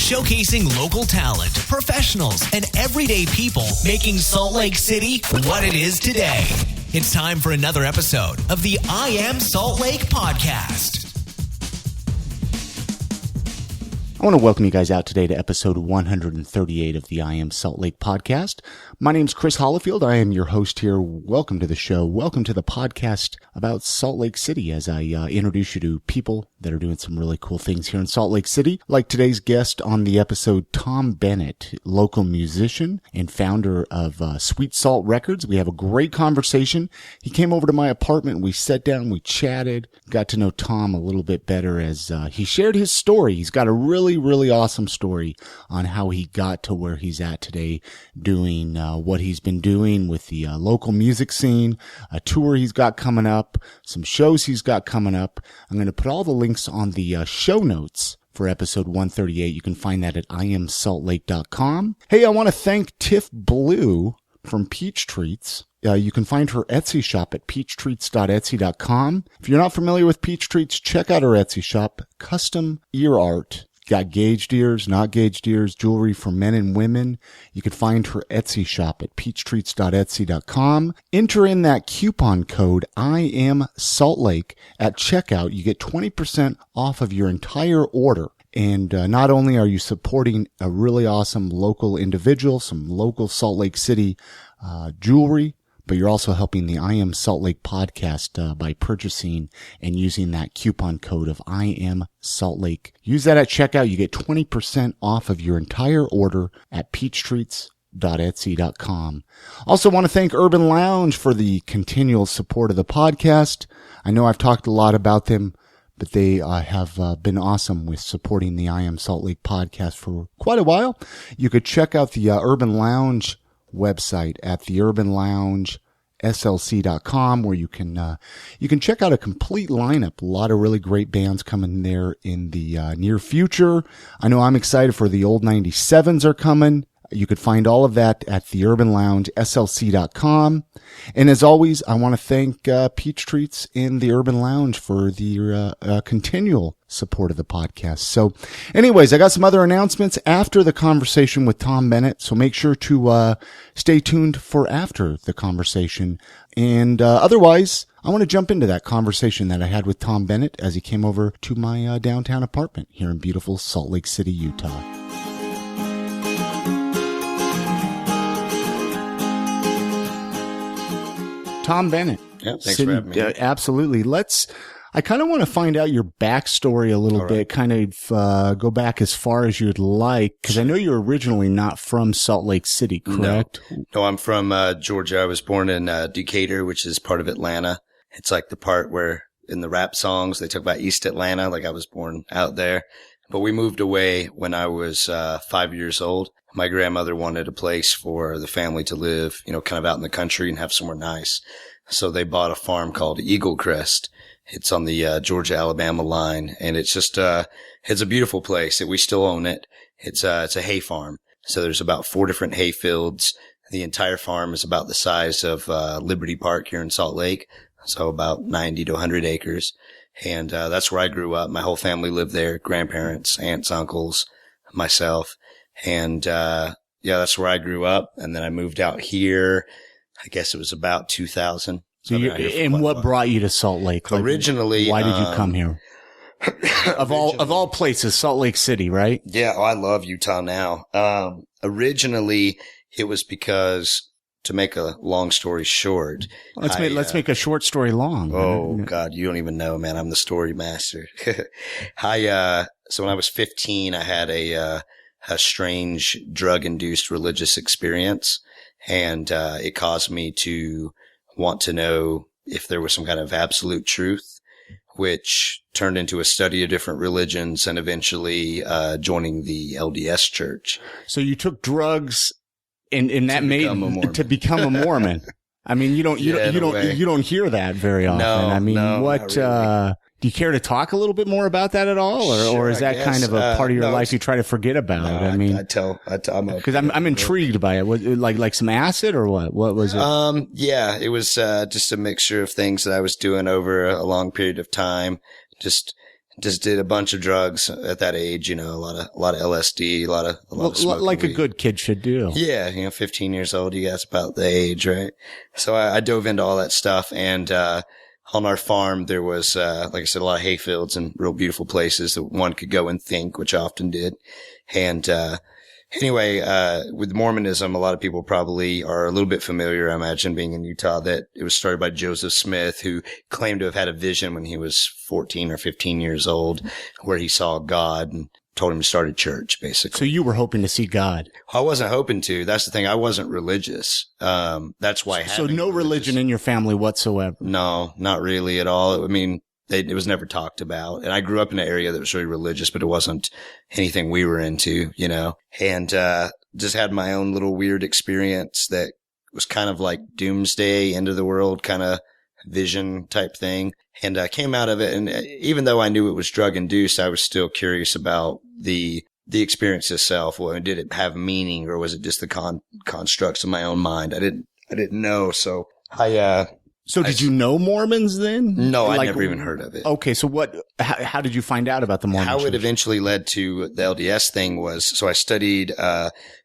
showcasing local talent, professionals, and everyday people making Salt Lake City what it is today. It's time for another episode of the I Am Salt Lake podcast. I want to welcome you guys out today to episode 138 of the I Am Salt Lake podcast. My name's Chris Hollifield. I am your host here. Welcome to the show. Welcome to the podcast about Salt Lake City as I introduce you to people that are doing some really cool things here in Salt Lake City. Like today's guest on the episode, Tom Bennett, local musician and founder of Sweet Salt Records. We have a great conversation. He came over to my apartment. We sat down, we chatted, got to know Tom a little bit better as he shared his story. He's got a really awesome story on how he got to where he's at today, doing what he's been doing with the local music scene, a tour he's got coming up, some shows he's got coming up. I'm going to put all the links on the show notes for episode 138. You can find that at iamsaltlake.com. Hey, I want to thank Tiff Blue from Peach Treats. You can find her Etsy shop at peachtreats.etsy.com. If you're not familiar with Peach Treats, check out her Etsy shop. Custom ear art. Got gauged ears, not gauged ears, jewelry for men and women. You can find her Etsy shop at peachtreats.etsy.com. Enter in that coupon code IAMSaltLake at checkout. You get 20% off of your entire order. And not only are you supporting a really awesome local individual, some local Salt Lake City jewelry, but you're also helping the I Am Salt Lake podcast by purchasing and using that coupon code of I Am Salt Lake. Use that at checkout. You get 20% off of your entire order at peachtreats.etsy.com. Also want to thank Urban Lounge for the continual support of the podcast. I know I've talked a lot about them, but they have been awesome with supporting the I Am Salt Lake podcast for quite a while. You could check out the Urban Lounge website at theurbanloungeslc.com, where you can check out a complete lineup. A lot of really great bands coming there in the near future. I know I'm excited for the old 97s are coming. You could find all of that at theurbanloungeslc.com. And as always, I want to thank Peach Treats and the Urban Lounge for the continual support of the podcast. So anyways, I got some other announcements after the conversation with Tom Bennett. So make sure to stay tuned for after the conversation. And otherwise, I want to jump into that conversation that I had with Tom Bennett as he came over to my downtown apartment here in beautiful Salt Lake City, Utah. Tom Bennett. Yeah, thanks for having me. Absolutely. I kind of want to find out your backstory a little bit, kind of go back as far as you'd like, because I know you're originally not from Salt Lake City, correct? No, I'm from Georgia. I was born in Decatur, which is part of Atlanta. It's like the part where in the rap songs they talk about East Atlanta, like I was born out there. But we moved away when I was 5 years old. My grandmother wanted a place for the family to live, kind of out in the country and have somewhere nice. So they bought a farm called Eagle Crest. It's on the Georgia-Alabama line, and it's just it's a beautiful place. We still own it. It's a hay farm. So there's about 4 different hay fields. The entire farm is about the size of Liberty Park here in Salt Lake, so about 90 to 100 acres. And that's where I grew up. My whole family lived there, grandparents, aunts, uncles, myself. And that's where I grew up. And then I moved out here. I guess it was about 2000. So and what brought you to Salt Lake? Originally, why did you come here? Of all places, Salt Lake City, right? Yeah, I love Utah now. Originally, it was because, to make a long story short, let's make a short story long. Oh God, you don't even know, man. I'm the story master. So when I was 15, I had a strange drug-induced religious experience, and it caused me to want to know if there was some kind of absolute truth, which turned into a study of different religions and eventually joining the LDS church. So you took drugs and that made to become a Mormon. I mean, you don't hear that very often. No, I mean, no, what really. Do you care to talk a little bit more about that at all, or is that kind of a part of your life you try to forget about? No, I mean, because I'm intrigued by it. What, like some acid or what? What was it? Yeah, it was just a mixture of things that I was doing over a long period of time. Just just did a bunch of drugs at that age, a lot of LSD, a lot of smoking like weed. a good kid should do. Yeah, 15 years old, you guys about the age, right? So I dove into all that stuff, and on our farm there was, like I said, a lot of hay fields and real beautiful places that one could go and think, which I often did. And anyway, with Mormonism, a lot of people probably are a little bit familiar, I imagine, being in Utah, that it was started by Joseph Smith, who claimed to have had a vision when he was 14 or 15 years old, where he saw God and told him to start a church, basically. So you were hoping to see God. I wasn't hoping to. That's the thing. I wasn't religious. That's why. So no religion in your family whatsoever? No, not really at all. I mean, it was never talked about. And I grew up in an area that was really religious, but it wasn't anything we were into, and, just had my own little weird experience that was kind of like doomsday, end of the world kind of vision type thing. And I came out of it. And even though I knew it was drug induced, I was still curious about the experience itself. Well, did it have meaning, or was it just the constructs of my own mind? I didn't know. So did you know Mormons then? No, I never even heard of it. Okay. So how did you find out about the Mormon How church? it eventually led to the LDS thing was, so I studied,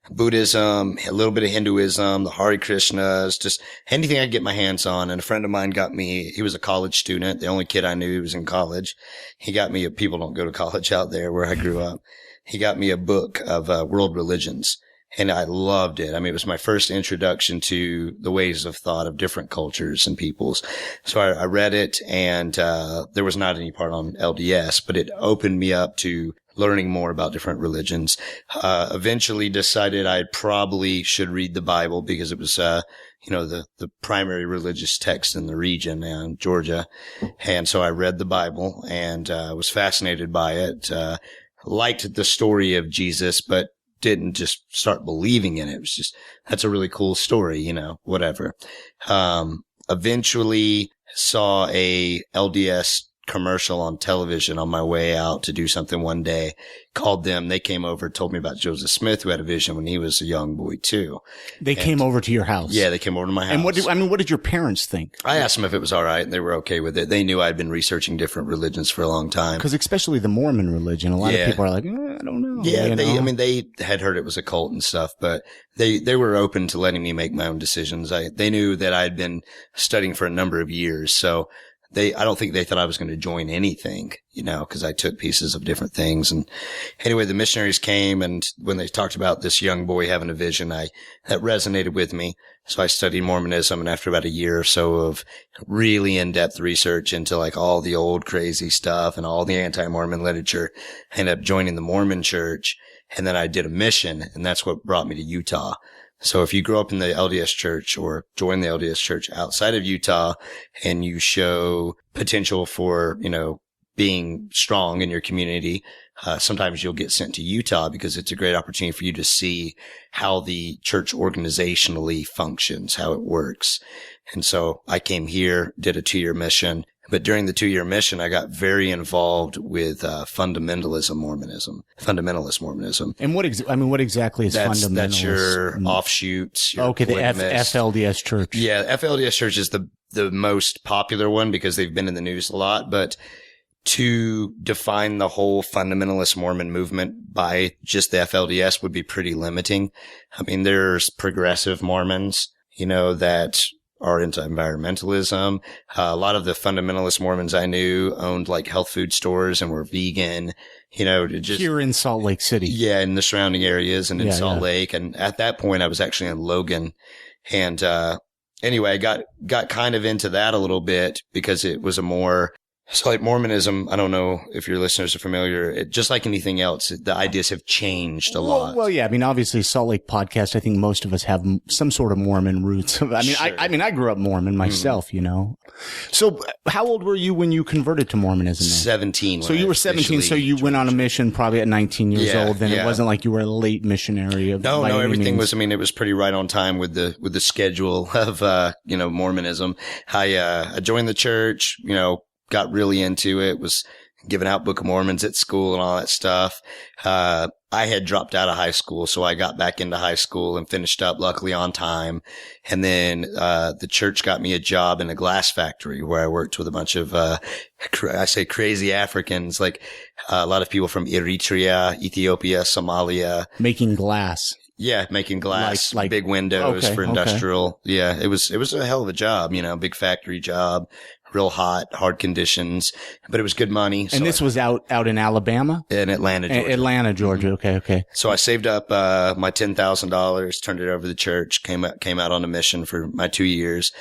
Buddhism, a little bit of Hinduism, the Hare Krishnas, just anything I could get my hands on. And a friend of mine got me, he was a college student, the only kid I knew who was in college. He got me people don't go to college out there where I grew up. He got me a book of, world religions. And I loved it. I mean, it was my first introduction to the ways of thought of different cultures and peoples. So I read it, and there was not any part on LDS, but it opened me up to learning more about different religions. Eventually decided I probably should read the Bible because it was, the primary religious text in the region in Georgia. And so I read the Bible and was fascinated by it. Liked the story of Jesus, but didn't just start believing in it. It was just, that's a really cool story, whatever. Eventually saw a LDS commercial on television on my way out to do something one day. Called them. They came over, told me about Joseph Smith, who had a vision when he was a young boy too. They came over to your house? Yeah, they came over to my house. And what did your parents think? I asked them if it was all right, and they were okay with it. They knew I'd been researching different religions for a long time. Because especially the Mormon religion, a lot of people are like, I don't know. Yeah, they had heard it was a cult and stuff, but they were open to letting me make my own decisions. They knew that I'd been studying for a number of years, so I don't think they thought I was going to join anything, because I took pieces of different things. And anyway, the missionaries came, and when they talked about this young boy having a vision, that resonated with me. So I studied Mormonism, and after about a year or so of really in-depth research into like all the old crazy stuff and all the anti-Mormon literature, I ended up joining the Mormon church. And then I did a mission, and that's what brought me to Utah. So if you grow up in the LDS church or join the LDS church outside of Utah and you show potential for, being strong in your community, sometimes you'll get sent to Utah because it's a great opportunity for you to see how the church organizationally functions, how it works. And so I came here, did a 2-year mission. But during the 2-year mission, I got very involved with fundamentalist Mormonism. And what exactly is fundamentalist? That's your offshoots. Your the FLDS church. Yeah, FLDS church is the most popular one because they've been in the news a lot. But to define the whole fundamentalist Mormon movement by just the FLDS would be pretty limiting. I mean, there's progressive Mormons, that are into environmentalism. A lot of the fundamentalist Mormons I knew owned like health food stores and were vegan, just here in Salt Lake City. Yeah. In the surrounding areas and in Salt Lake. And at that point I was actually in Logan. And, anyway, I got kind of into that a little bit because it was so like Mormonism, I don't know if your listeners are familiar, just like anything else, the ideas have changed a lot. Well, yeah. I mean, obviously Salt Lake podcast, I think most of us have some sort of Mormon roots. Sure. I grew up Mormon myself, So how old were you when you converted to Mormonism? 17. So you were 17. So you went on a mission probably at 19 years old. Then it wasn't like you were a late missionary. No, everything was, it was pretty right on time with the schedule of, Mormonism. I joined the church, got really into it, was giving out Book of Mormons at school and all that stuff. I had dropped out of high school, so I got back into high school and finished up luckily on time. And then, the church got me a job in a glass factory where I worked with a bunch of, I say crazy Africans, like a lot of people from Eritrea, Ethiopia, Somalia. Making glass. Yeah, making glass, like big windows for industrial. Okay. Yeah, it was a hell of a job, big factory job, real hot, hard conditions, but it was good money. And this was out in Alabama? In Atlanta, Georgia. Atlanta, Georgia. Mm-hmm. Okay. So I saved up, my $10,000, turned it over to the church, came out on a mission for my 2 years,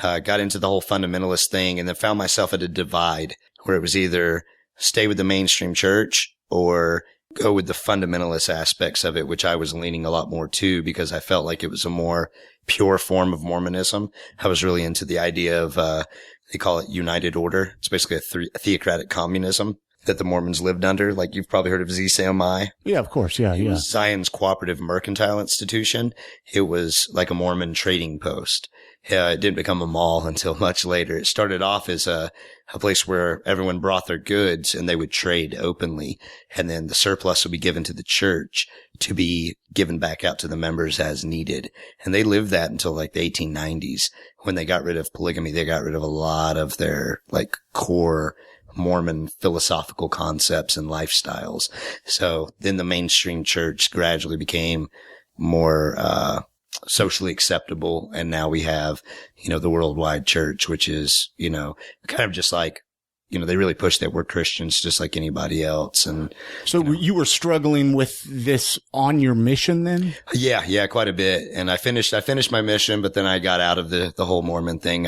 got into the whole fundamentalist thing, and then found myself at a divide where it was either stay with the mainstream church or go with the fundamentalist aspects of it, which I was leaning a lot more to because I felt like it was a more pure form of Mormonism. I was really into the idea of, they call it United Order. It's basically a theocratic communism that the Mormons lived under. Like you've probably heard of ZCMI. Yeah, of course. Yeah. It was Zion's Cooperative Mercantile Institution. It was like a Mormon trading post. It didn't become a mall until much later. It started off as a place where everyone brought their goods and they would trade openly. And then the surplus would be given to the church to be given back out to the members as needed. And they lived that until like the 1890s. When they got rid of polygamy, they got rid of a lot of their like core Mormon philosophical concepts and lifestyles. So then the mainstream church gradually became more, socially acceptable. And now we have, the worldwide church, which is, kind of just like, they really push that we're Christians just like anybody else. And so you were struggling with this on your mission then? Yeah, quite a bit. And I finished my mission, but then I got out of the whole Mormon thing.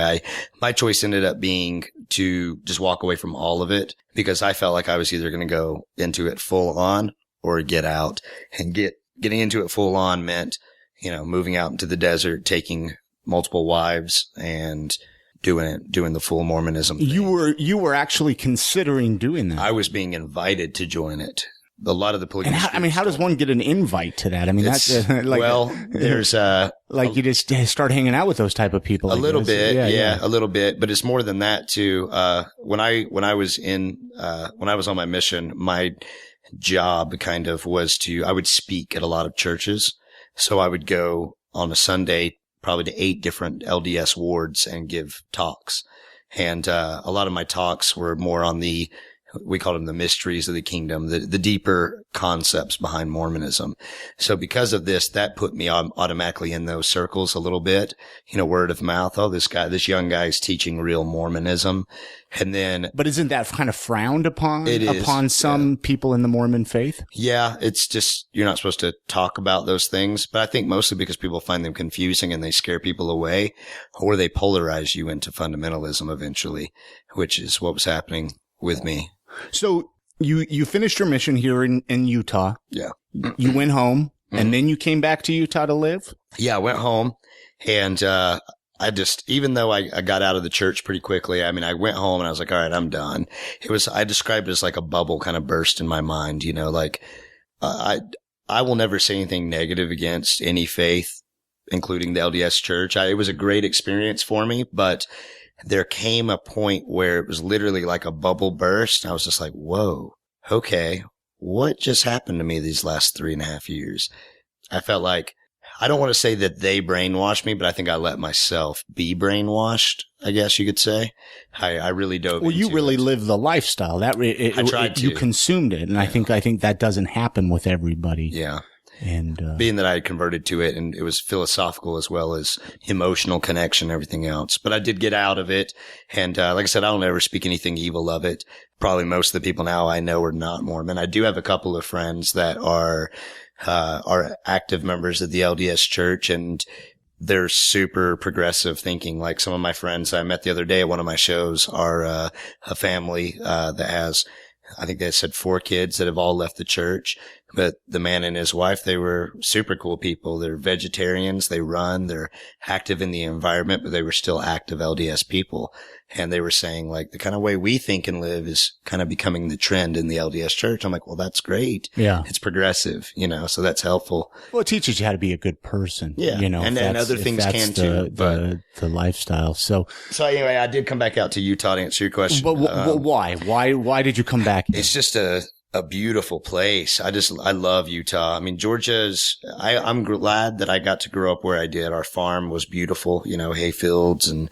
My choice ended up being to just walk away from all of it because I felt like I was either going to go into it full on or get out. And getting into it full on meant, moving out into the desert, taking multiple wives and doing the full Mormonism thing. You were actually considering doing that. I was being invited to join it. A lot of the polygamy. How does one get an invite to that? That's there's you just start hanging out with those type of people. A little bit, a little bit, but it's more than that too. When I was on my mission, my job kind of was I would speak at a lot of churches. So I would go on a Sunday, probably to 8 different LDS wards and give talks. And, a lot of my talks were more on we called them the mysteries of the kingdom, the deeper concepts behind Mormonism. So because of this, that put me automatically in those circles a little bit, word of mouth. Oh, this young guy is teaching real Mormonism. And then. But isn't that kind of frowned upon? It is. Upon some people in the Mormon faith? Yeah. It's just, you're not supposed to talk about those things. But I think mostly because people find them confusing and they scare people away, or they polarize you into fundamentalism eventually, which is what was happening with me. So you finished your mission here in Utah. Yeah. You went home and then you came back to Utah to live? Yeah, I went home and, even though I got out of the church pretty quickly, I went home and I was like, all right, I'm done. I described it as like a bubble kind of burst in my mind, I will never say anything negative against any faith, including the LDS church. It was a great experience for me, but there came a point where it was literally like a bubble burst. I was just like, whoa, okay, what just happened to me these last 3.5 years? I felt like, I don't want to say that they brainwashed me, but I think I let myself be brainwashed, I guess you could say. I really dove into you really lived the lifestyle. I tried to. You consumed it. And I think that doesn't happen with everybody. Yeah. And being that I had converted to it, and it was philosophical as well as emotional connection, everything else. But I did get out of it, and like I said, I don't ever speak anything evil of it. Probably most of the people now I know are not Mormon. I do have a couple of friends that are active members of the LDS Church, and they're super progressive thinking. Like some of my friends I met the other day at one of my shows are a family that has, I think they said 4 kids that have all left the church. But the man and his wife, they were super cool people. They're vegetarians. They run. They're active in the environment, but they were still active LDS people. And they were saying, like, the kind of way we think and live is kind of becoming the trend in the LDS church. I'm like, well, that's great. Yeah. It's progressive, so that's helpful. Well, it teaches you how to be a good person. Yeah. And other things can too. The lifestyle. So anyway, I did come back out to Utah to answer your question. But why? Why did you come back? It's just a beautiful place. I love Utah. I mean, I'm glad that I got to grow up where I did. Our farm was beautiful, hay fields and,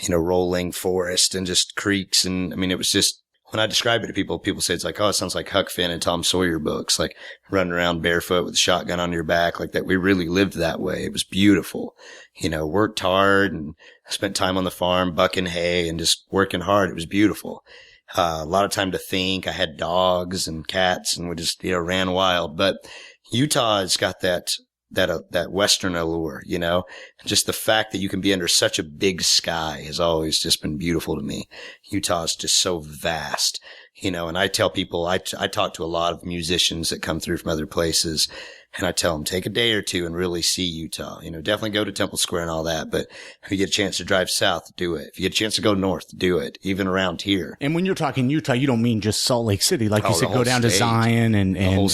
rolling forest and just creeks. And I mean, it was just, when I describe it to people say it's like, oh, it sounds like Huck Finn and Tom Sawyer books, like running around barefoot with a shotgun on your back like that. We really lived that way. It was beautiful, worked hard and spent time on the farm, bucking hay and just working hard. It was beautiful. A lot of time to think. I had dogs and cats and we just, ran wild. But Utah has got that Western allure, just the fact that you can be under such a big sky has always just been beautiful to me. Utah is just so vast, and I tell people, I talk to a lot of musicians that come through from other places. And I tell them, take a day or two and really see Utah. Definitely go to Temple Square and all that. But if you get a chance to drive south, do it. If you get a chance to go north, do it. Even around here. And when you're talking Utah, you don't mean just Salt Lake City. Like you said, go down to Zion and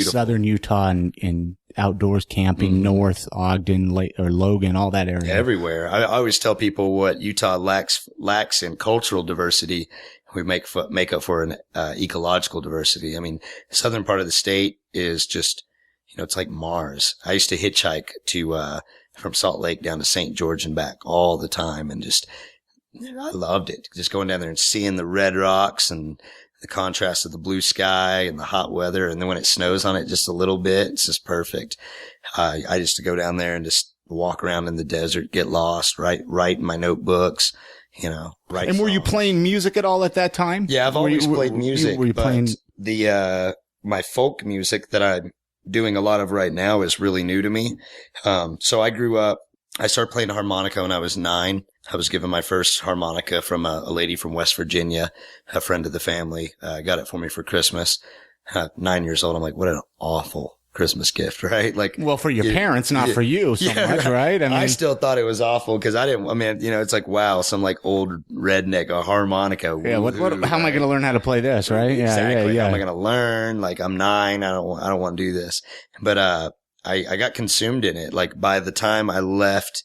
southern Utah and outdoors camping, north, Ogden, Logan, all that area. Everywhere. I always tell people what Utah lacks in cultural diversity. We make up for an ecological diversity. I mean, the southern part of the state is just, it's like Mars. I used to hitchhike from Salt Lake down to St. George and back all the time. And just, I loved it. Just going down there and seeing the red rocks and the contrast of the blue sky and the hot weather. And then when it snows on it just a little bit, it's just perfect. I used to go down there and just walk around in the desert, get lost, write in my notebooks, write. And were you playing music at all at that time? Yeah, I've always played music. Were you playing my folk music that I'm doing a lot of right now is really new to me. So I grew up, I started playing the harmonica when I was 9. I was given my first harmonica from a lady from West Virginia, a friend of the family, got it for me for Christmas. 9 years old. I'm like, what an awful Christmas gift, right? Like, well, for your parents, not for you so much, right? I still thought it was awful because it's like, wow, some like old redneck, a harmonica. Yeah. How am I going to learn how to play this, right? Yeah. Exactly. Yeah. How am I going to learn? Like, I'm 9. I don't want to do this. But, I got consumed in it. Like, by the time I left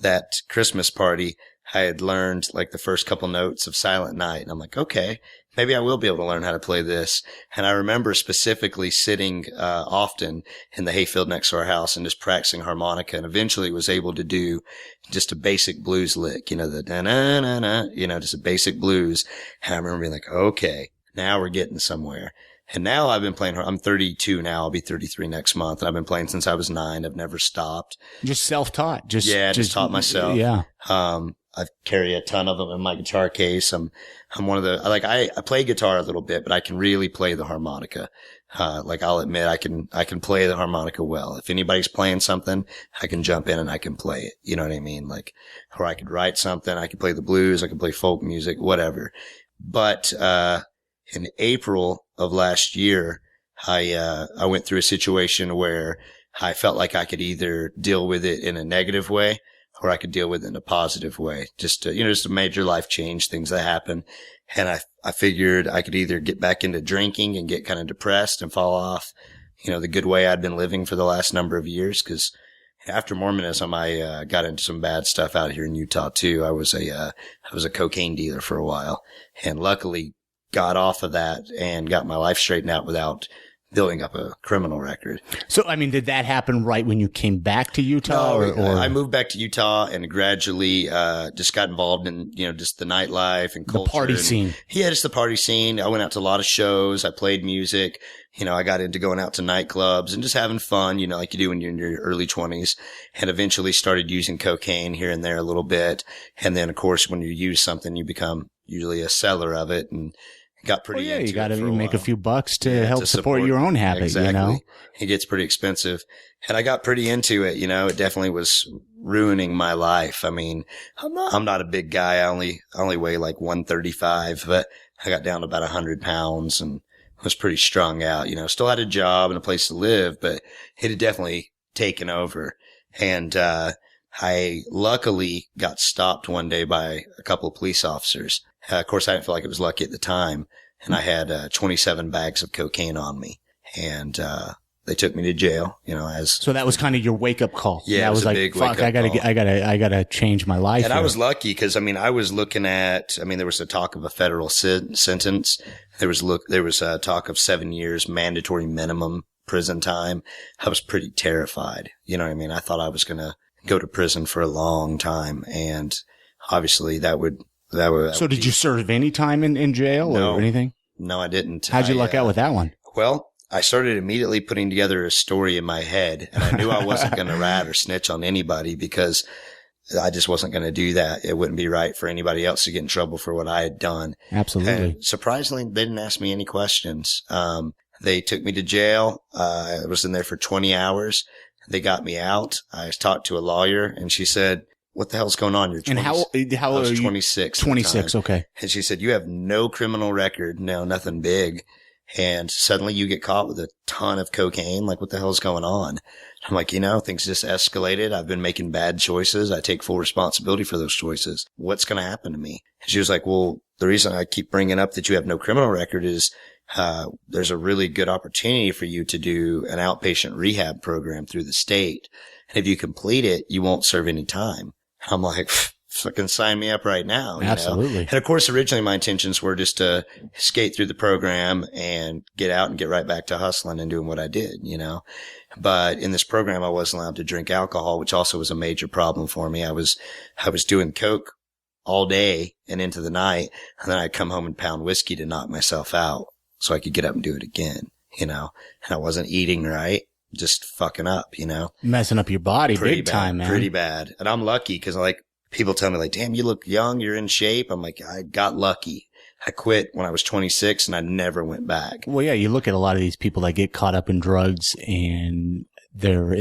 that Christmas party, I had learned like the first couple notes of Silent Night. And I'm like, okay, maybe I will be able to learn how to play this. And I remember specifically sitting, often in the hayfield next to our house and just practicing harmonica, and eventually was able to do just a basic blues lick, the da-na-na-na, just a basic blues. And I remember being like, okay, now we're getting somewhere. And now I've been playing, I'm 32 now. I'll be 33 next month. And I've been playing since I was 9. I've never stopped. Just self-taught. Just taught myself. Yeah. I carry a ton of them in my guitar case. I'm one of the, I play guitar a little bit, but I can really play the harmonica. I'll admit I can play the harmonica well. If anybody's playing something, I can jump in and I can play it. You know what I mean? Or I could write something. I could play the blues. I could play folk music, whatever. But, in April of last year, I went through a situation where I felt like I could either deal with it in a negative way or I could deal with it in a positive way. Just a major life change, things that happen. And I figured I could either get back into drinking and get kind of depressed and fall off, the good way I'd been living for the last number of years. Cause after Mormonism, I got into some bad stuff out here in Utah too. I was a cocaine dealer for a while, and luckily got off of that and got my life straightened out without building up a criminal record. So, did that happen right when you came back to Utah? No, I moved back to Utah and gradually, just got involved in, just the nightlife and culture. The party scene. Yeah, just the party scene. I went out to a lot of shows. I played music. I got into going out to nightclubs and just having fun, like you do when you're in your early 20s, and eventually started using cocaine here and there a little bit. And then, of course, when you use something, you become usually a seller of it, and got pretty into it. You got to make a few bucks to help support your own habit. Exactly. It gets pretty expensive. And I got pretty into it. It definitely was ruining my life. I'm not a big guy. I only weigh like 135, but I got down to about 100 pounds and was pretty strung out, still had a job and a place to live, but it had definitely taken over. And, I luckily got stopped one day by a couple of police officers. Of course, I didn't feel like it was lucky at the time. And I had 27 bags of cocaine on me. And they took me to jail, So that was kind of your wake up call. Yeah, that it was a like, big fuck, wake-up call. I gotta change my life. And here. I was lucky because, I was looking at, there was a talk of a federal sentence. There was a talk of 7 years mandatory minimum prison time. I was pretty terrified. You know what I mean? I thought I was going to go to prison for a long time. And obviously that would. So did you serve any time in jail or anything? No, I didn't. How'd you luck out with that one? Well, I started immediately putting together a story in my head, and I knew I wasn't going to rat or snitch on anybody because I just wasn't going to do that. It wouldn't be right for anybody else to get in trouble for what I had done. Absolutely. And surprisingly, they didn't ask me any questions. They took me to jail. I was in there for 20 hours. They got me out. I talked to a lawyer, and she said, "What the hell's going on? You're 20." And how I was are you? 26. 26. Okay. And she said, "You have no criminal record. No, nothing big. And suddenly you get caught with a ton of cocaine. Like, what the hell's going on?" I'm like, things just escalated. I've been making bad choices. I take full responsibility for those choices. What's going to happen to me? And she was like, "Well, the reason I keep bringing up that you have no criminal record is there's a really good opportunity for you to do an outpatient rehab program through the state. And if you complete it, you won't serve any time." I'm like, fucking sign me up right now. Absolutely. And of course, originally my intentions were just to skate through the program and get out and get right back to hustling and doing what I did, But in this program, I wasn't allowed to drink alcohol, which also was a major problem for me. I was doing coke all day and into the night, and then I'd come home and pound whiskey to knock myself out so I could get up and do it again, and I wasn't eating right. Just fucking up, Messing up your body pretty big bad, time, man. Pretty bad. And I'm lucky because people tell me damn, you look young. You're in shape. I'm like, I got lucky. I quit when I was 26 and I never went back. Well, yeah, you look at a lot of these people that get caught up in drugs and they're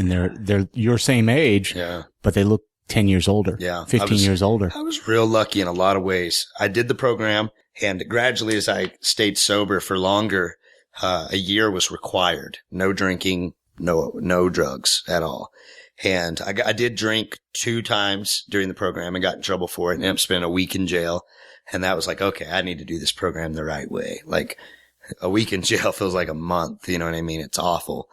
your same age, but they look 10 years older. Yeah. 15 years older. I was real lucky in a lot of ways. I did the program, and gradually as I stayed sober for longer, a year was required. No drinking. No drugs at all. And I did drink 2 times during the program and got in trouble for it and ended up spending a week in jail. And that was like, okay, I need to do this program the right way. Like, a week in jail feels like a month. You know what I mean? It's awful.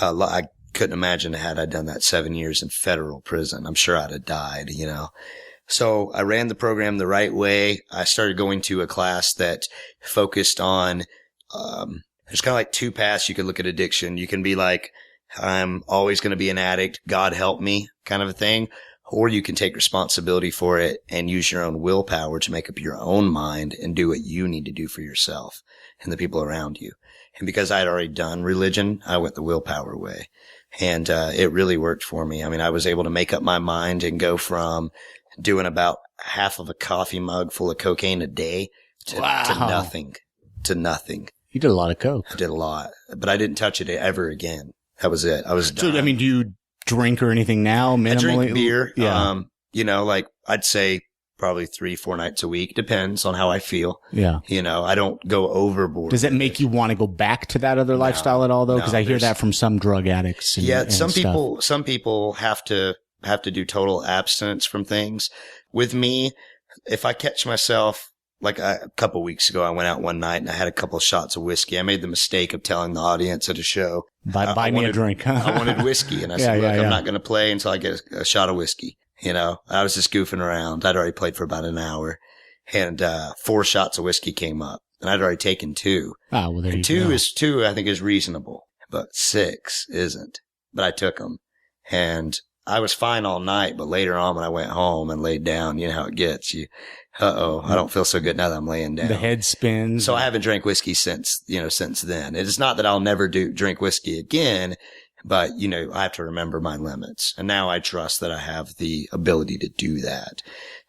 I couldn't imagine had I done that 7 years in federal prison. I'm sure I'd have died, So I ran the program the right way. I started going to a class that focused on, there's kind of like 2 paths you could look at addiction. You can be like, I'm always going to be an addict. God help me kind of a thing. Or you can take responsibility for it and use your own willpower to make up your own mind and do what you need to do for yourself and the people around you. And because I had already done religion, I went the willpower way. And it really worked for me. I was able to make up my mind and go from doing about half of a coffee mug full of cocaine a day to nothing. You did a lot of coke. I did a lot, but I didn't touch it ever again. That was it. I was done. So, do you drink or anything now? Minimally? I drink beer. Yeah. I'd say probably 3-4 nights a week. Depends on how I feel. Yeah. I don't go overboard. Does it make you want to go back to that other lifestyle at all, though? Because I hear that from some drug addicts. Some people have to do total abstinence from things. With me, if I catch myself, like a couple weeks ago, I went out one night and I had a couple of shots of whiskey. I made the mistake of telling the audience at a show, buy me a drink. I wanted whiskey. And I said, look, I'm not going to play until I get a shot of whiskey. I was just goofing around. I'd already played for about an hour, and 4 shots of whiskey came up, and I'd already taken 2. Oh, well, there you go. 2 I think is reasonable, but 6 isn't. But I took them, and I was fine all night, but later on when I went home and laid down, you know how it gets. I don't feel so good now that I'm laying down. The head spins. So I haven't drank whiskey since then. It is not that I'll never drink whiskey again, but, I have to remember my limits. And now I trust that I have the ability to do that.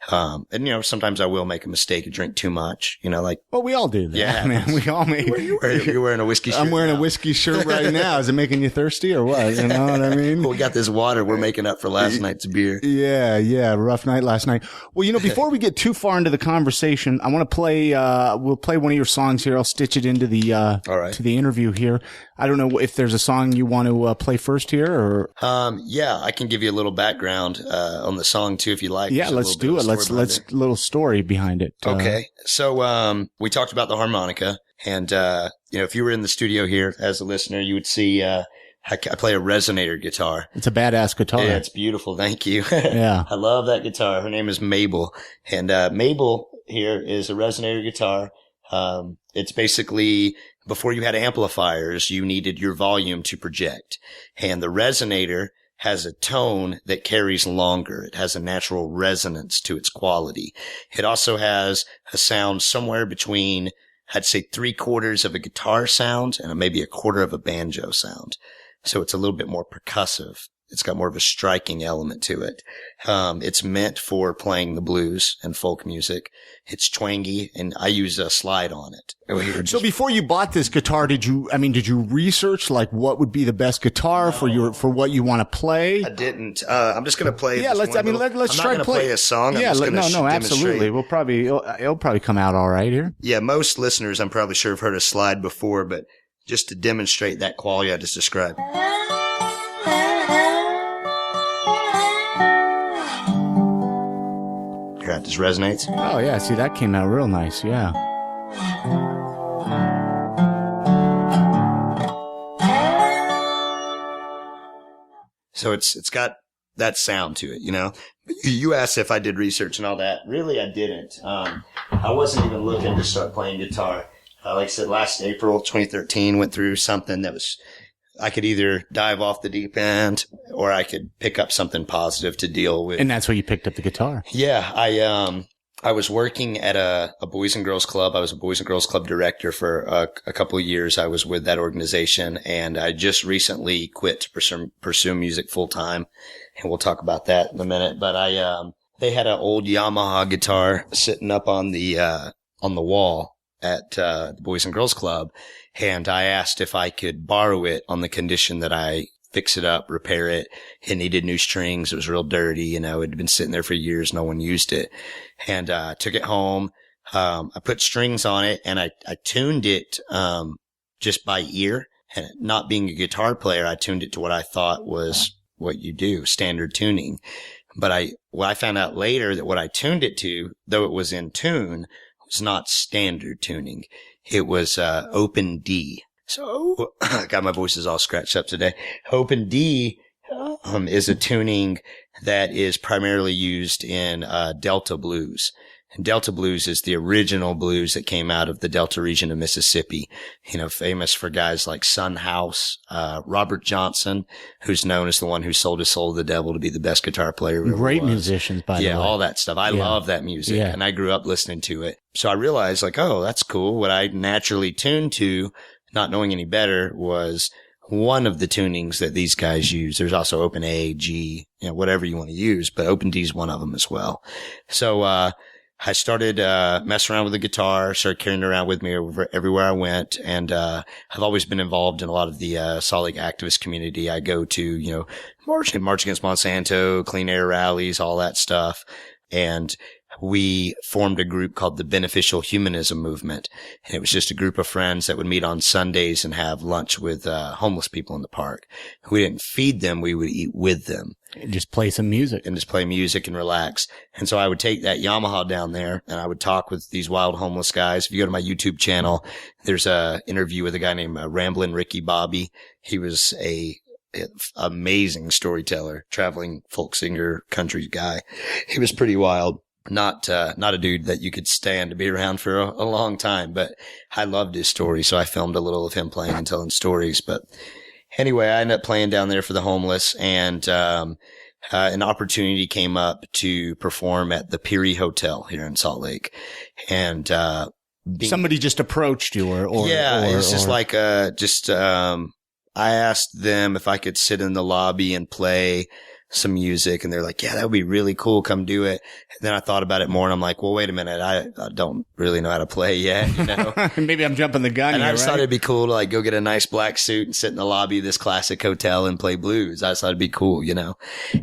And sometimes I will make a mistake and drink too much, Well, we all do that. Yeah. Man, we all make. You're wearing a whiskey shirt. I'm wearing now. a whiskey shirt right now. Is it making you thirsty or what? You know what I mean? We got this water. We're making up for last night's beer. Yeah. Rough night last night. Well, before we get too far into the conversation, I want to play, we'll play one of your songs here. I'll stitch it into the, all right. to the interview here. I don't know if there's a song you want to play first here or. Yeah, I can give you a little background, on the song too, if you like. Yeah, let's do it. Let's little story behind it. Okay. So, we talked about the harmonica and, if you were in the studio here as a listener, you would see, I play a resonator guitar. It's a badass guitar. Yeah, it's beautiful. Thank you. Yeah. I love that guitar. Her name is Mabel. And, Mabel here is a resonator guitar. It's basically before you had amplifiers, you needed your volume to project. And the resonator has a tone that carries longer. It has a natural resonance to its quality. It also has a sound somewhere between, I'd say 3/4 of a guitar sound and maybe 1/4 of a banjo sound. So it's a little bit more percussive. It's got more of a striking element to it. It's meant for playing the blues and folk music. It's twangy, and I use a slide on it. So before you bought this guitar, did you research like what would be the best guitar for what you want to play? I didn't. I'm just going to play. Yeah, let's try to play a song. Yeah, no, absolutely. It'll probably come out all right here. Yeah, most listeners, I'm probably sure have heard a slide before, but just to demonstrate that quality I just described. That just resonates. Oh yeah, see that came out real nice. Yeah. So it's got that sound to it, You asked if I did research and all that. Really, I didn't. I wasn't even looking to start playing guitar. Like I said, last April 2013, went through something that was. I could either dive off the deep end or I could pick up something positive to deal with. And that's where you picked up the guitar. Yeah. I was working at a Boys and Girls Club. I was a Boys and Girls Club director for a couple of years. I was with that organization, and I just recently quit to pursue music full time. And we'll talk about that in a minute. But they had an old Yamaha guitar sitting up on the wall at the Boys and Girls Club. And I asked if I could borrow it on the condition that I fix it up, repair it. It needed new strings. It was real dirty. It had been sitting there for years. No one used it. And I took it home. I put strings on it and I tuned it just by ear. And not being a guitar player, I tuned it to what I thought was what you do, standard tuning. But I found out later that what I tuned it to, though it was in tune, was not standard tuning. It was open D. So I got my voices all scratched up today. Open D is a tuning that is primarily used in Delta blues. And Delta blues is the original blues that came out of the Delta region of Mississippi. Famous for guys like Son House, Robert Johnson, who's known as the one who sold his soul to the devil to be the best guitar player ever Great was. Musicians, by the way. Yeah, all that stuff. I love that music, and I grew up listening to it. So I realized, that's cool. What I naturally tuned to, not knowing any better, was one of the tunings that these guys use. There's also open A, G, whatever you want to use, but open D is one of them as well. So I started messing around with the guitar, started carrying it around with me everywhere I went, and I've always been involved in a lot of the Salt Lake activist community. I go to, March Against Monsanto, clean air rallies, all that stuff. And we formed a group called the Beneficial Humanism Movement. And it was just a group of friends that would meet on Sundays and have lunch with homeless people in the park. We didn't feed them. We would eat with them. And just play some music. And just play music and relax. And so I would take that Yamaha down there and I would talk with these wild homeless guys. If you go to my YouTube channel, there's a interview with a guy named Ramblin' Ricky Bobby. He was a amazing storyteller, traveling folk singer, country guy. He was pretty wild. Not a dude that you could stand to be around for a long time, but I loved his story. So I filmed a little of him playing and telling stories. But anyway, I ended up playing down there for the homeless, and an opportunity came up to perform at the Peary Hotel here in Salt Lake. And somebody just approached you or it's just like I asked them if I could sit in the lobby and play some music, and they're like, yeah, that would be really cool. Come do it. And then I thought about it more, and I'm like, well, wait a minute. I don't really know how to play yet, you know? Maybe I'm jumping the gun and here, I just thought it'd be cool to like go get a nice black suit and sit in the lobby of this classic hotel and play blues. I just thought it'd be cool, you know?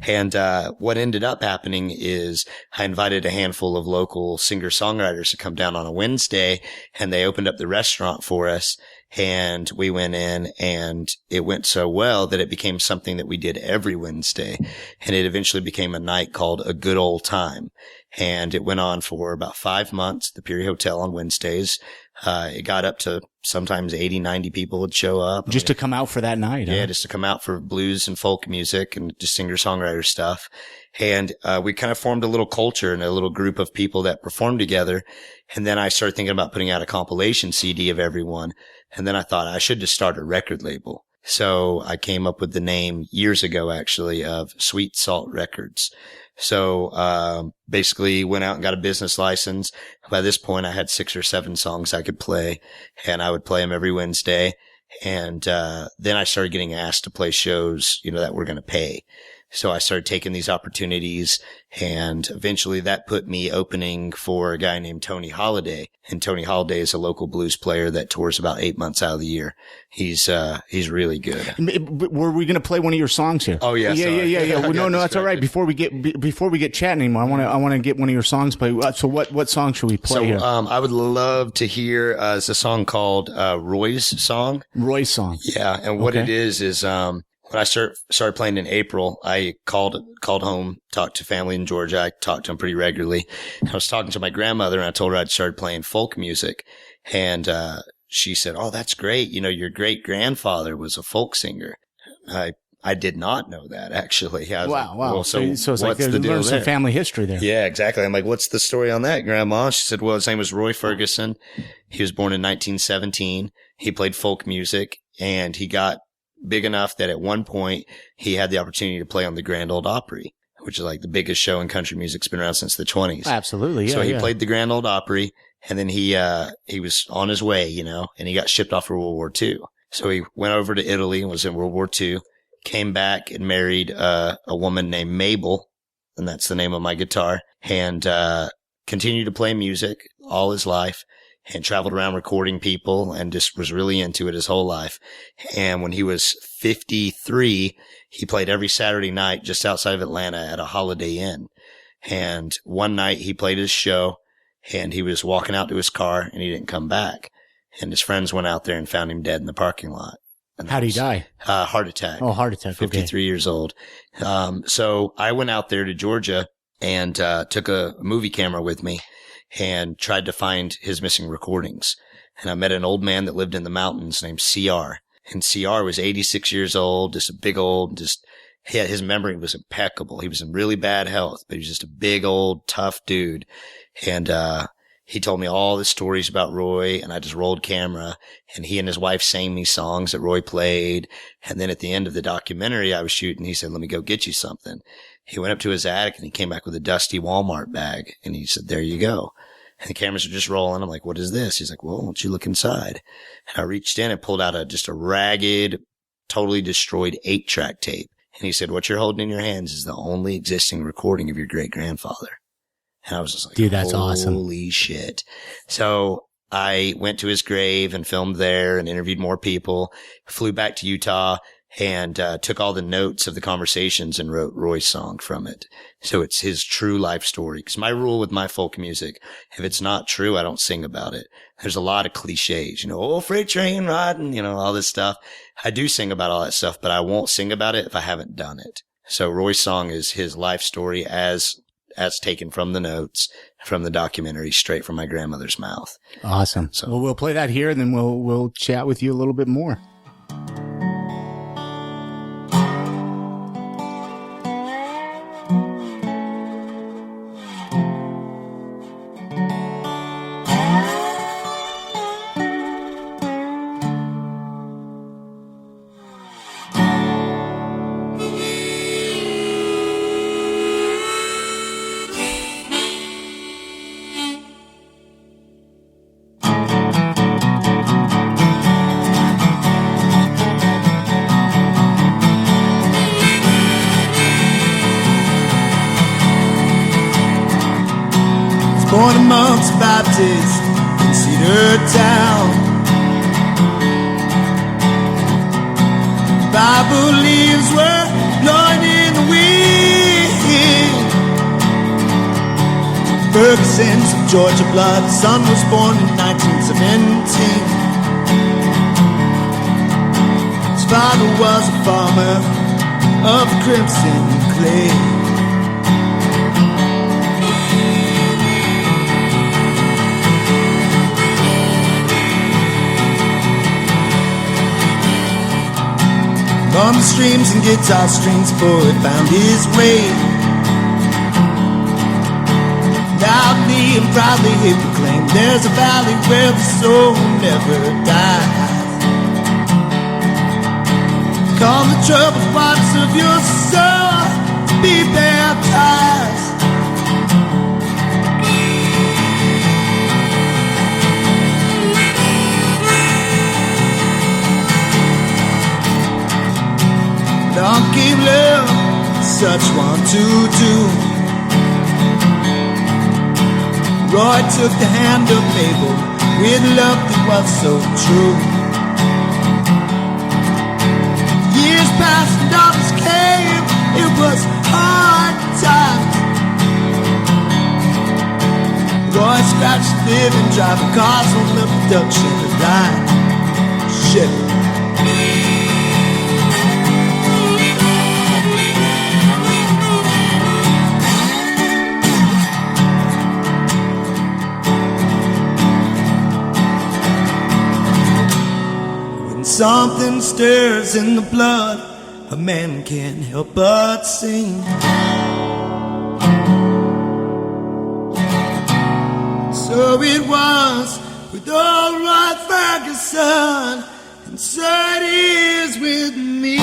And, what ended up happening is I invited a handful of local singer-songwriters to come down on a Wednesday, and they opened up the restaurant for us. And we went in, and it went so well that it became something that we did every Wednesday. And it eventually became a night called A Good Old Time. And it went on for about 5 months, the Peary Hotel on Wednesdays. It got up to sometimes 80, 90 people would show up. Just to come out for that night. Yeah, huh? just to come out for blues and folk music and just singer-songwriter stuff. And we kind of formed a little culture and a little group of people that performed together. And then I started thinking about putting out a compilation CD of everyone. And then I thought I should just start a record label. So I came up with the name years ago, actually, of Sweet Salt Records. So basically went out and got a business license. By this point, I had 6 or 7 songs I could play, and I would play them every Wednesday. And then I started getting asked to play shows, you know, that were going to pay. So I started taking these opportunities, and eventually that put me opening for a guy named Tony Holiday. And Tony Holiday is a local blues player that tours about 8 months out of the year. He's really good. Were we going to play one of your songs here? Oh, yeah. Yeah. Well, no, that's all right. Before we get chatting anymore, I want to get one of your songs played. So what song should we play here? I would love to hear, it's a song called, Roy's Song. Roy's Song. Yeah. And what it is, when I started playing in April, I called home, talked to family in Georgia. I talked to them pretty regularly. I was talking to my grandmother, and I told her I'd started playing folk music. And she said, "Oh, that's great. You know, your great grandfather was a folk singer." I did not know that, actually. I was wow. like, well, so it's what's like the deal learn some there? family history there. Yeah, exactly. I'm like, what's the story on that, Grandma? She said, well, his name was Roy Ferguson. He was born in 1917. He played folk music, and he got big enough that at one point he had the opportunity to play on the Grand Ole Opry, which is like the biggest show in country music. It's been around since the 20s. Absolutely. Yeah. So he played the Grand Ole Opry, and then he was on his way, you know, and he got shipped off for World War II. So he went over to Italy and was in World War II, came back and married a woman named Mabel, and that's the name of my guitar, and continued to play music all his life. And traveled around recording people and just was really into it his whole life. And when he was 53, he played every Saturday night just outside of Atlanta at a Holiday Inn. And one night he played his show, and he was walking out to his car, and he didn't come back. And his friends went out there and found him dead in the parking lot. How'd he die? Heart attack. Oh, heart attack. 53 years old. So I went out there to Georgia and took a movie camera with me and tried to find his missing recordings. And I met an old man that lived in the mountains named CR. And CR was 86 years old, just a big old, his memory was impeccable. He was in really bad health, but he was just a big old tough dude. And, he told me all the stories about Roy, and I just rolled camera, and he and his wife sang me songs that Roy played. And then at the end of the documentary I was shooting, he said, "Let me go get you something." He went up to his attic and he came back with a dusty Walmart bag, and he said, "There you go." And the cameras are just rolling. I'm like, "What is this?" He's like, "Well, why don't you look inside?" And I reached in and pulled out just a ragged, totally destroyed 8-track tape. And he said, "What you're holding in your hands is the only existing recording of your great grandfather." And I was just like, dude, that's awesome. Holy shit. So I went to his grave and filmed there and interviewed more people, flew back to Utah, and took all the notes of the conversations and wrote Roy's Song from it. So it's his true life story. Because my rule with my folk music, if it's not true, I don't sing about it. There's a lot of cliches, you know, "Oh, freight train riding," you know, all this stuff. I do sing about all that stuff, but I won't sing about it if I haven't done it. So Roy's Song is his life story as taken from the notes from the documentary, straight from my grandmother's mouth. Awesome. So, well, we'll play that here, and then we'll chat with you a little bit more. born amongst Baptists in Cedar Town. Bible leaves were blowing in the wind. Ferguson's of Georgia blood, his son was born in 1917. His father was a farmer of crimson clay. On the streams and guitar strings, boy found his way. Loudly and proudly he proclaimed, there's a valley where the soul never dies. Call the troubled waters of your soul to be baptized. Long came love, such one to do. Roy took the hand of Mabel with love that was so true. Years passed and daughters came, it was hard times. Roy scratched the living, driving cars on the production line. Shit. Something stirs in the blood, a man can't help but sing. So it was with old Roy Ferguson, and so it is with me.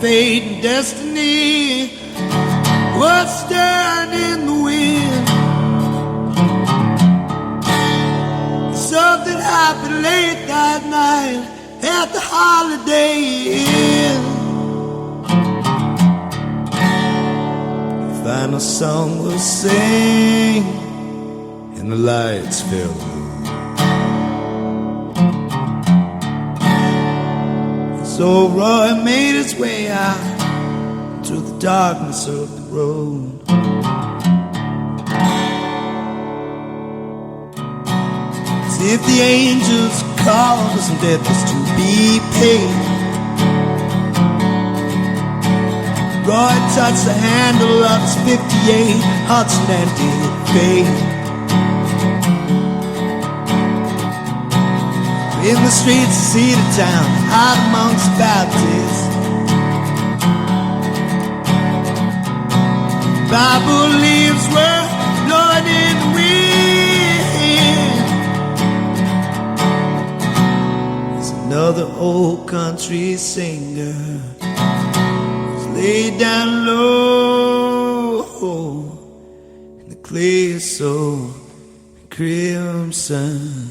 Fate and destiny was stirring in the wind. Something happened late that night at the Holiday Inn. The final song was sang and the lights fell low. So Roy made his way out to the darkness of the road. As if the angels called us and debt was to be paid. Roy touched the handle of his 58 Hudson and did fade. In the streets of Cedar Town, out amongst Baptists, Bible leaves were blowing in the wind. There's another old country singer who's laid down low in the clear soul crimson.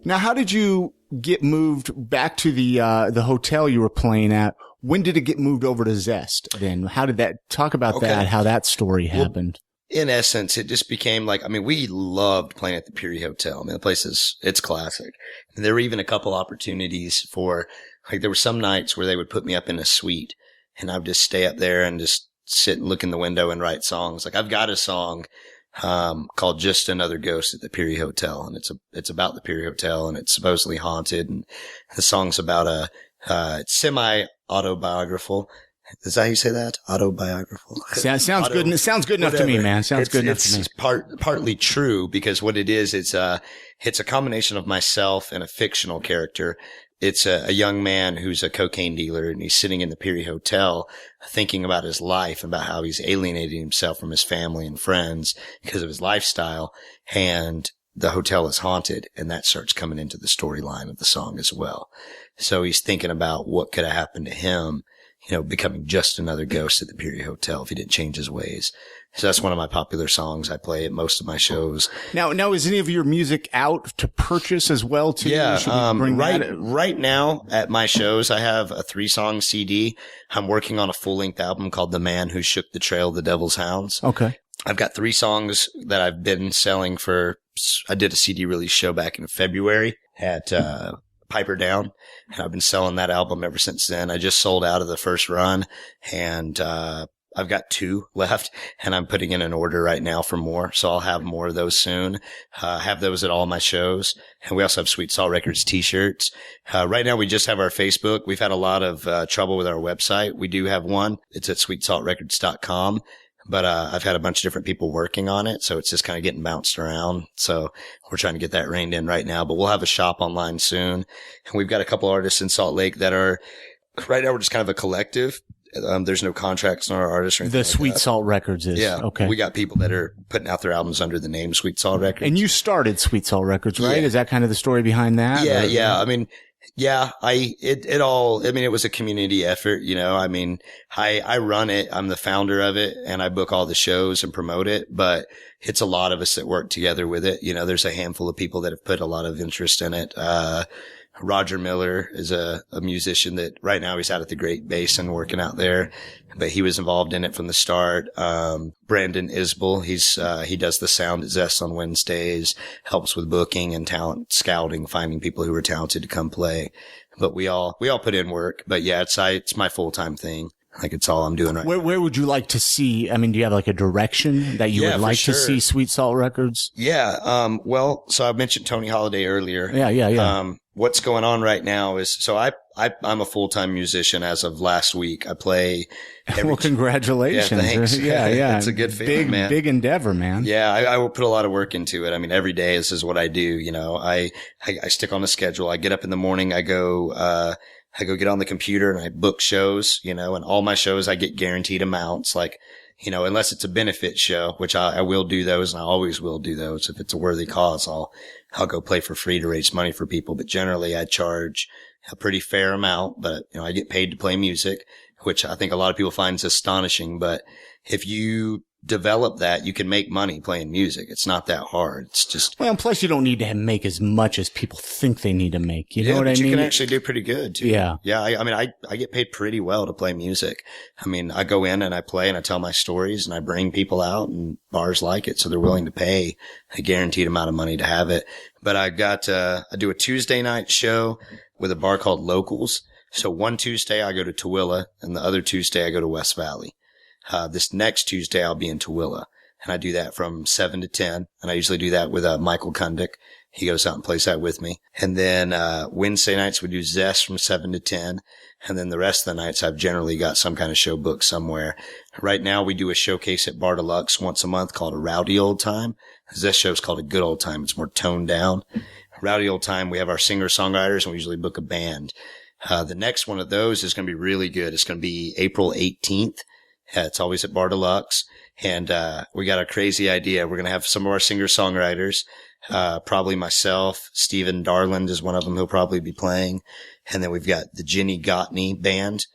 Now, how did you get moved back to the hotel you were playing at? When did it get moved over to Zest then? How did that, talk about that, how that story happened? In essence, it just became like, I mean, we loved playing at the Peary Hotel. I mean, the place it's classic. And there were even a couple opportunities for, like, there were some nights where they would put me up in a suite and I would just stay up there and just sit and look in the window and write songs. Like, I've got a song called Just Another Ghost at the Peary Hotel. And it's about the Peary Hotel, and it's supposedly haunted. And the song's about it's semi-autobiographical. Is that how you say that? Autobiographical? Sounds good. It sounds good enough to me, man. Sounds good enough to me. It's partly true, because what it is, it's a combination of myself and a fictional character. It's a young man who's a cocaine dealer, and he's sitting in the Peary Hotel thinking about his life, about how he's alienating himself from his family and friends because of his lifestyle. And the hotel is haunted, and that starts coming into the storyline of the song as well. So he's thinking about what could have happened to him, becoming just another ghost at the Peary Hotel if he didn't change his ways. So that's one of my popular songs. I play at most of my shows. Now, is any of your music out to purchase as well, too? Yeah. Right now at my shows, I have a 3-song CD. I'm working on a full-length album called The Man Who Shook the Trail of the Devil's Hounds. Okay. I've got 3 songs that I've been selling I did a CD release show back in February at, Piper Down, and I've been selling that album ever since then. I just sold out of the first run, and I've got 2 left, and I'm putting in an order right now for more, so I'll have more of those soon. Have those at all my shows, and we also have Sweet Salt Records t-shirts. Right now we just have our Facebook. We've had a lot of trouble with our website. We do have one. It's at sweetsaltrecords.com. But I've had a bunch of different people working on it, so it's just kind of getting bounced around. So we're trying to get that reined in right now. But we'll have a shop online soon. And we've got a couple artists in Salt Lake that are, right now we're just kind of a collective. There's no contracts on our artists or anything. The Sweet Salt Records is. Yeah. Okay. We got people that are putting out their albums under the name Sweet Salt Records. And you started Sweet Salt Records, right? Yeah. Is that kind of the story behind that? Yeah. Yeah. I mean, yeah, it was a community effort, I run it. I'm the founder of it, and I book all the shows and promote it, but it's a lot of us that work together with it. There's a handful of people that have put a lot of interest in it. Roger Miller is a musician that right now he's out at the Great Basin working out there, but he was involved in it from the start. Brandon Isbell, he does the sound at Zest on Wednesdays, helps with booking and talent scouting, finding people who are talented to come play. But we all put in work. But yeah, it's my full-time thing. Like, it's all I'm doing right now. Where would you like to see? I mean, do you have like a direction that you would like to see Sweet Salt Records? Yeah. Well, so I mentioned Tony Holiday earlier. Yeah. What's going on right now is, so I'm a full-time musician as of last week. I play well, congratulations. Yeah, thanks. Yeah. It's a good feeling, man. Big endeavor, man. Yeah. I will put a lot of work into it. I mean, every day this is what I do. I stick on a schedule. I get up in the morning. I go get on the computer and I book shows, and all my shows I get guaranteed amounts. Like, unless it's a benefit show, which I will do those, and I always will do those. If it's a worthy cause, I'll go play for free to raise money for people. But generally I charge a pretty fair amount, but I get paid to play music, which I think a lot of people find is astonishing. But if you develop that, you can make money playing music. It's not that hard. It's just, well, and plus you don't need to make as much as people think they need to make. You know what I mean? You can actually do pretty good too. Yeah. Yeah. I get paid pretty well to play music. I go in and I play and I tell my stories and I bring people out, and bars like it. So they're willing to pay a guaranteed amount of money to have it. But I do a Tuesday night show with a bar called Locals. So one Tuesday I go to Tooele, and the other Tuesday I go to West Valley. This next Tuesday I'll be in Tooele, and I do that from 7 to 10. And I usually do that with Michael Kundick. He goes out and plays that with me. And then Wednesday nights we do Zest from 7 to 10. And then the rest of the nights I've generally got some kind of show booked somewhere. Right now we do a showcase at Bar Deluxe once a month called A Rowdy Old Time. Zest show's called A Good Old Time. It's more toned down. Rowdy Old Time, we have our singer-songwriters, and we usually book a band. The next one of those is going to be really good. It's going to be April 18th. It's always at Bar Deluxe. And we got a crazy idea. We're going to have some of our singer-songwriters, probably myself. Stephen Darland is one of them who'll probably be playing. And then we've got the Jenny Gottney band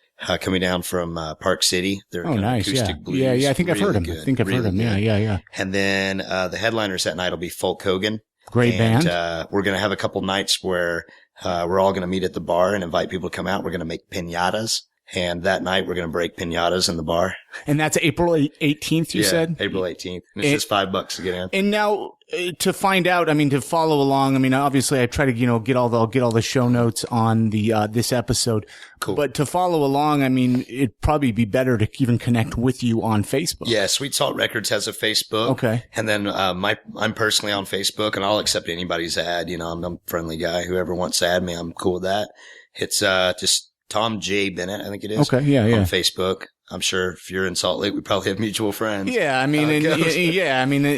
coming down from Park City. They're nice. acoustic blues. Yeah. I think I've heard them. Yeah. And then the headliners that night will be Folk Hogan. Great band. We're going to have a couple nights where we're all going to meet at the bar and invite people to come out. We're going to make piñatas. And that night, we're going to break piñatas in the bar. And that's April 18th, you said? April 18th. And it's just $5 to get in. And now, to find out, I mean, to follow along, I mean, obviously I try to, get all the show notes on this episode. Cool. But to follow along, I mean, it'd probably be better to even connect with you on Facebook. Yeah, Sweet Salt Records has a Facebook. Okay. And then, I'm personally on Facebook, and I'll accept anybody's ad. I'm a friendly guy. Whoever wants to add me, I'm cool with that. It's, just Tom J. Bennett, I think it is. Okay, yeah. On Facebook. I'm sure if you're in Salt Lake, we probably have mutual friends. Yeah, I mean,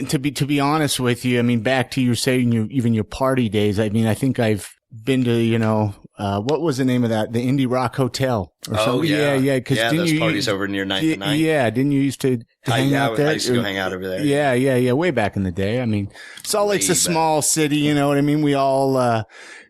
to be honest with you, I mean, back to you saying even your party days. I mean, I think I've been to, what was the name of that? The Indie Rock Hotel or something. Yeah. Cause those parties over near 9th and 9th. Yeah, didn't you used to hang out there? I used to go hang out over there. Yeah. Way back in the day. I mean, Salt Lake's a small city, you know what I mean? We all,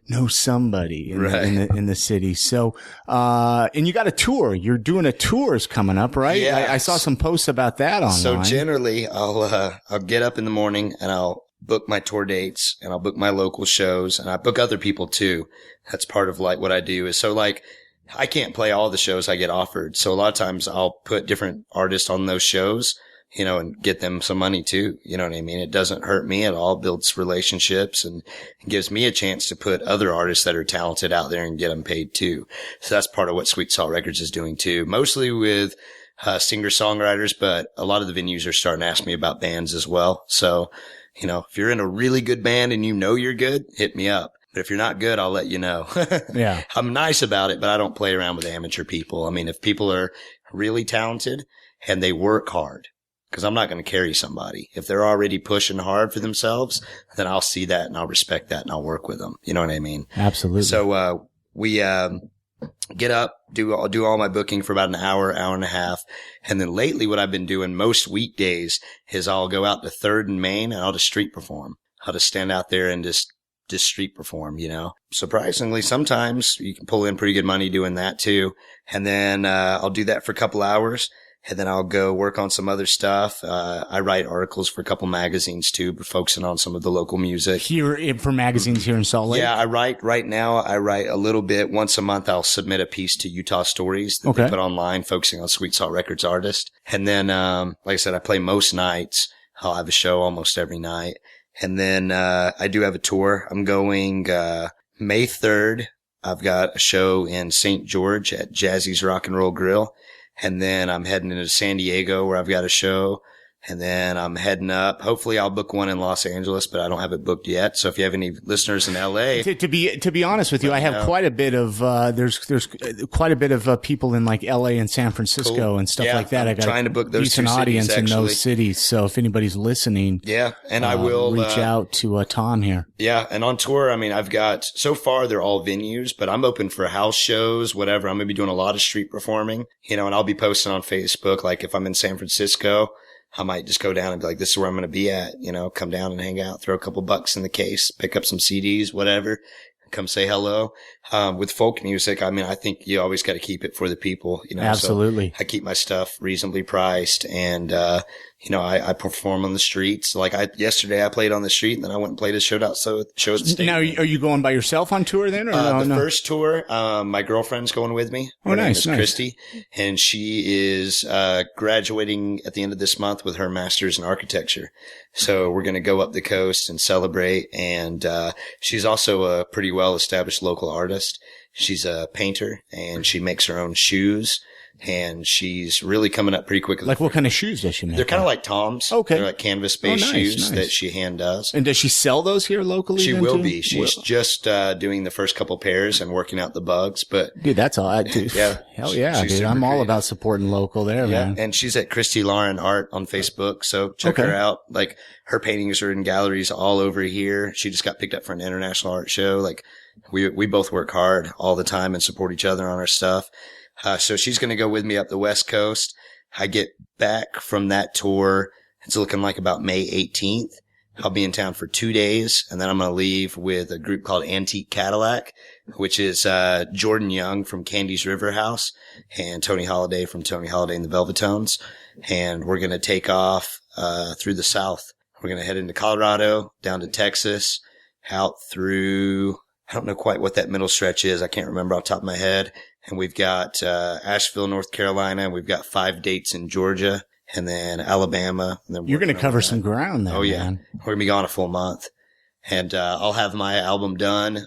know somebody in the city. So, and you got a tour. You're doing a tours coming up, right? Yeah. I saw some posts about that online. So generally I'll get up in the morning and I'll book my tour dates and I'll book my local shows and I book other people too. That's part of like what I do is so like I can't play all the shows I get offered. So a lot of times I'll put different artists on those shows, and get them some money too. You know what I mean? It doesn't hurt me at all, builds relationships and gives me a chance to put other artists that are talented out there and get them paid too. So that's part of what Sweet Salt Records is doing too, mostly with singer-songwriters, but a lot of the venues are starting to ask me about bands as well. So, if you're in a really good band and you're good, hit me up. But if you're not good, I'll let you know. Yeah. I'm nice about it, but I don't play around with amateur people. I mean, if people are really talented and they work hard, because I'm not going to carry somebody. If they're already pushing hard for themselves, then I'll see that and I'll respect that and I'll work with them. You know what I mean? Absolutely. So, we, get up, I'll do all my booking for about an hour and a half. And then lately what I've been doing most weekdays is I'll go out to 3rd and Main and I'll just street perform. I'll just stand out there and just street perform, Surprisingly, sometimes you can pull in pretty good money doing that too. And then, I'll do that for a couple hours. And then I'll go work on some other stuff. I write articles for a couple magazines too, but focusing on some of the local music. Here, for magazines here in Salt Lake? Yeah, I write a little bit. Once a month, I'll submit a piece to Utah Stories that they put online, focusing on Sweet Salt Records artists. And then, like I said, I play most nights. I'll have a show almost every night. And then, I do have a tour. I'm going, May 3rd. I've got a show in St. George at Jazzy's Rock and Roll Grill. And then I'm heading into San Diego where I've got a show. And then I'm heading up. Hopefully I'll book one in Los Angeles, but I don't have it booked yet. So if you have any listeners in LA. To be honest with you, I have quite a bit of, there's quite a bit of people in like LA and San Francisco and stuff like that. I got trying to book those decent audience in those cities. So if anybody's listening. Yeah. And I will reach out to Tom here. Yeah. And on tour, I mean, I've got, so far they're all venues, but I'm open for house shows, whatever. I'm going to be doing a lot of street performing, and I'll be posting on Facebook. Like if I'm in San Francisco, I might just go down and be like, this is where I'm going to be at, come down and hang out, throw a couple bucks in the case, pick up some CDs, whatever, come say hello. With folk music, I mean, I think you always got to keep it for the people, Absolutely. So I keep my stuff reasonably priced and, I perform on the streets. Like yesterday I played on the street and then I went and played a show at the state. Now, are you going by yourself on tour then? Or no? First tour, my girlfriend's going with me. Her name is Christy, and she is, graduating at the end of this month with her master's in architecture. So we're going to go up the coast and celebrate. And, she's also a pretty well established local artist. She's a painter and she makes her own shoes. And she's really coming up pretty quickly. Like what kind of shoes does she make? They're kind of like Toms. Okay. They're like canvas-based shoes that she hand does. And does she sell those here locally? She will be. She's just doing the first couple pairs and working out the bugs. But dude, that's all. Dude, yeah, hell yeah, dude. I'm all about supporting local there, man. And she's at Christy Lauren Art on Facebook, so check her out. Like her paintings are in galleries all over here. She just got picked up for an international art show. Like we both work hard all the time and support each other on our stuff. So she's going to go with me up the West Coast. I get back from that tour. It's looking like about May 18th. I'll be in town for 2 days, and then I'm going to leave with a group called Antique Cadillac, which is Jordan Young from Candy's River House and Tony Holiday from Tony Holiday and the Velvetones. And we're going to take off through the South. We're going to head into Colorado, down to Texas, out through, I don't know quite what that middle stretch is. I can't remember off the top of my head. And we've got Asheville, North Carolina. We've got 5 dates in Georgia, and then Alabama. And then you're going to cover some ground there. Oh, yeah. Man. We're going to be gone a full month. And I'll have my album done.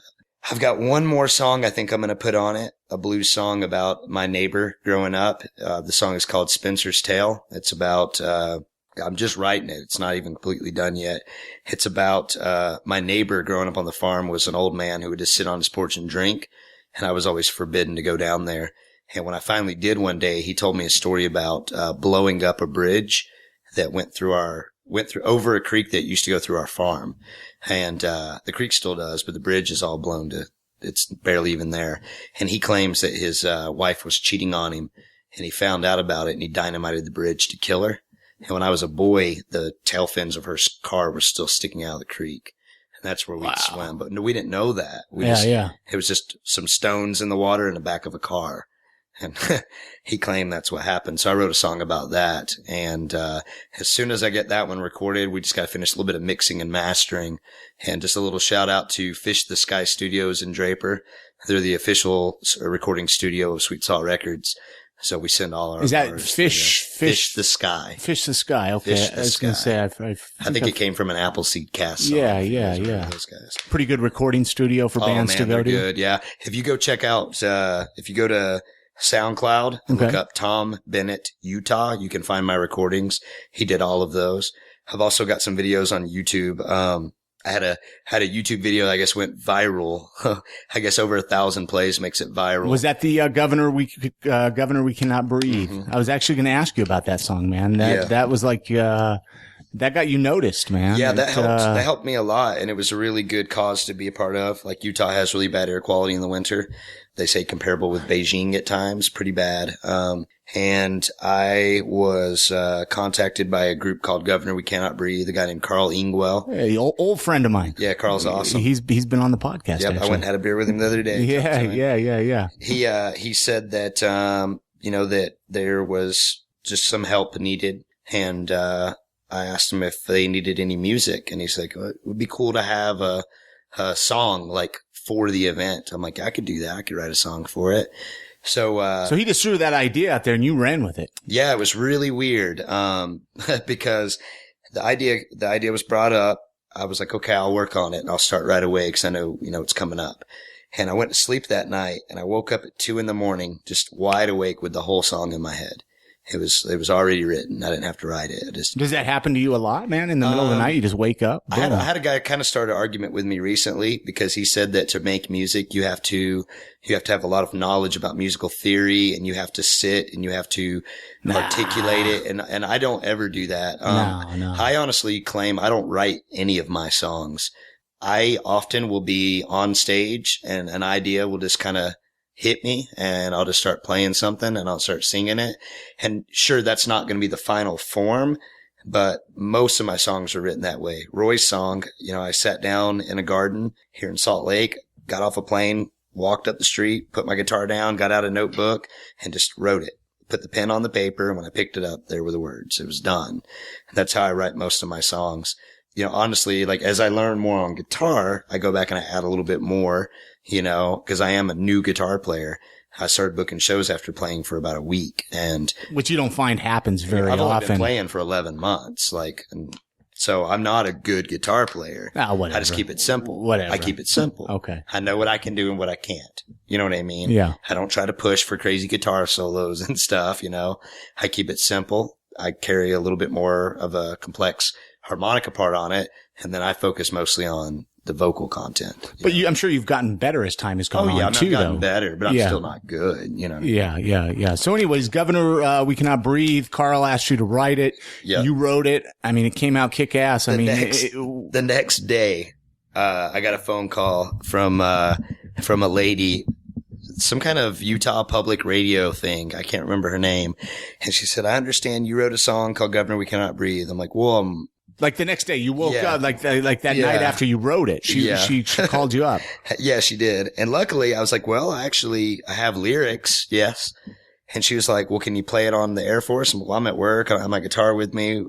I've got one more song I think I'm going to put on it, a blues song about my neighbor growing up. The song is called Spencer's Tale. It's about I'm just writing it. It's not even completely done yet. It's about my neighbor growing up on the farm was an old man who would just sit on his porch and drink, and I was always forbidden to go down there. And when I finally did one day, he told me a story about blowing up a bridge that went through over a creek that used to go through our farm. And the creek still does, but the bridge is all blown to, it's barely even there. And he claims that his wife was cheating on him, and he found out about it, and he dynamited the bridge to kill her. And when I was a boy, the tail fins of her car were still sticking out of the creek. And that's where we'd swim. But no, we didn't know that. It was just some stones in the water in the back of a car. And he claimed that's what happened. So I wrote a song about that. And as soon as I get that one recorded, we just got to finish a little bit of mixing and mastering. And just a little shout out to Fish the Sky Studios in Draper. They're the official recording studio of Sweet Salt Records. So we send all our Is that artists Fish the Sky? Fish the Sky. Okay. Fish the I was going to say, I think it came from an Appleseed Cast song. Yeah. Those guys. Pretty good recording studio for bands to go to. Good. Yeah. If you go check out, if you go to SoundCloud and look up Tom Bennett, Utah, you can find my recordings. He did all of those. I've also got some videos on YouTube. I had a YouTube video that I guess went viral. I guess over 1,000 plays makes it viral. Was that the Governor We Cannot Breathe? Mm-hmm. I was actually going to ask you about that song, man. That was like that got you noticed, man. Yeah, that helped. That helped me a lot, and it was a really good cause to be a part of. Like Utah has really bad air quality in the winter. They say comparable with Beijing at times, pretty bad. And I was contacted by a group called Governor We Cannot Breathe, a guy named Carl Ingwell. Hey, old friend of mine. Yeah, Carl's awesome. He's been on the podcast. Yep, actually. I went and had a beer with him the other day. Yeah. He said that that there was just some help needed, and I asked him if they needed any music, and he's like, well, it would be cool to have a song like for the event. I'm like, I could do that. I could write a song for it. So he just threw that idea out there and you ran with it. Yeah, it was really weird. Because the idea was brought up. I was like, okay, I'll work on it and I'll start right away because I know, it's coming up. And I went to sleep that night and I woke up at 2 a.m, just wide awake with the whole song in my head. It was already written. I didn't have to write it. Does that happen to you a lot, man? In the middle of the night, you just wake up? I had a guy kind of start an argument with me recently because he said that to make music, you have to have a lot of knowledge about musical theory and you have to sit and you have to articulate it. And I don't ever do that. No. I honestly claim I don't write any of my songs. I often will be on stage and an idea will just kind of hit me and I'll just start playing something and I'll start singing it. And sure, that's not going to be the final form, but most of my songs are written that way. Roy's song, I sat down in a garden here in Salt Lake, got off a plane, walked up the street, put my guitar down, got out a notebook and just wrote it. Put the pen on the paper. And when I picked it up, there were the words. It was done. And that's how I write most of my songs. Honestly, like as I learn more on guitar, I go back and I add a little bit more, because I am a new guitar player. I started booking shows after playing for about a week, which you don't find happens very often. I've only been playing for 11 months, and so I'm not a good guitar player. Whatever. I just keep it simple. Whatever. I keep it simple. Okay. I know what I can do and what I can't. You know what I mean? Yeah. I don't try to push for crazy guitar solos and stuff. I keep it simple. I carry a little bit more of a complex harmonica part on it, and then I focus mostly on the vocal content. But I'm sure you've gotten better as time has gone on too, I've gotten better, but I'm still not good, Yeah. So anyways, Governor, We Cannot Breathe, Carl asked you to write it. Yeah. You wrote it. I mean, it came out kick-ass. The next day, I got a phone call from a lady, some kind of Utah public radio thing. I can't remember her name. And she said, I understand you wrote a song called Governor We Cannot Breathe. I'm like, well, like the next day you woke up, like that night after you wrote it, she called you up. Yeah, she did. And luckily I was like, well, I have lyrics. Yes. And she was like, well, can you play it on the Air Force? Well, I'm at work. I have my guitar with me.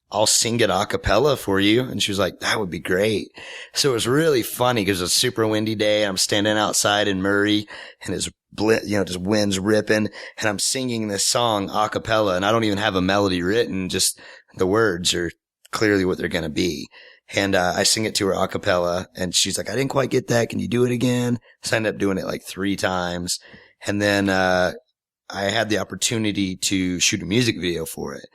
I'll sing it a cappella for you. And she was like, that would be great. So it was really funny because it was a super windy day. I'm standing outside in Murray and it's, just wind's ripping and I'm singing this song a cappella and I don't even have a melody written. Just the words are clearly what they're going to be. And, I sing it to her a cappella and she's like, I didn't quite get that. Can you do it again? So I ended up doing it like 3 times. And then, I had the opportunity to shoot a music video for it.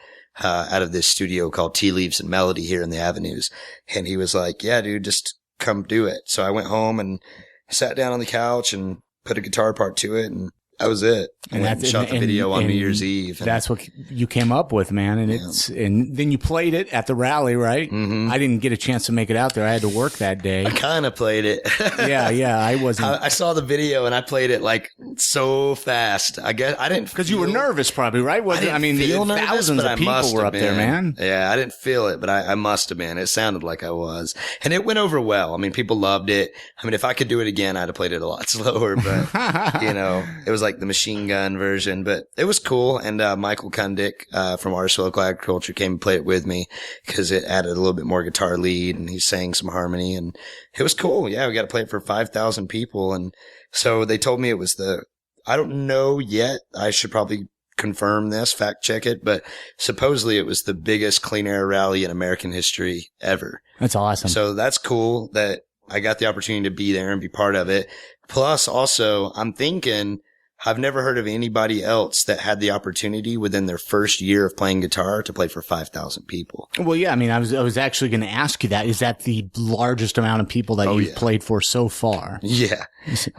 Out of this studio called Tea Leaves and Melody here in the Avenues. And he was like, yeah, dude, just come do it. So I went home and sat down on the couch and put a guitar part to it. And that was it. And shot the video on New Year's Eve. That's what you came up with, man. And and then you played it at the rally, right? Mm-hmm. I didn't get a chance to make it out there. I had to work that day. I kind of played it. Yeah. I wasn't. I saw the video and I played it like so fast. I guess I didn't. Because you were nervous probably, right? I mean, thousands of people were up there, man. Yeah, I didn't feel it, but I must have been. It sounded like I was. And it went over well. I mean, people loved it. I mean, if I could do it again, I'd have played it a lot slower, but it was like the machine gun version, but it was cool. And Michael Kundick from Artist Local Agriculture came and played it with me because it added a little bit more guitar lead and he sang some harmony and it was cool. Yeah, we got to play it for 5,000 people. And so they told me it was I don't know yet. I should probably confirm this, fact check it, but supposedly it was the biggest clean air rally in American history ever. That's awesome. So that's cool that I got the opportunity to be there and be part of it. Plus also I'm thinking, I've never heard of anybody else that had the opportunity within their first year of playing guitar to play for 5,000 people. Well, yeah. I mean, I was actually going to ask you that. Is that the largest amount of people that you've played for so far? Yeah,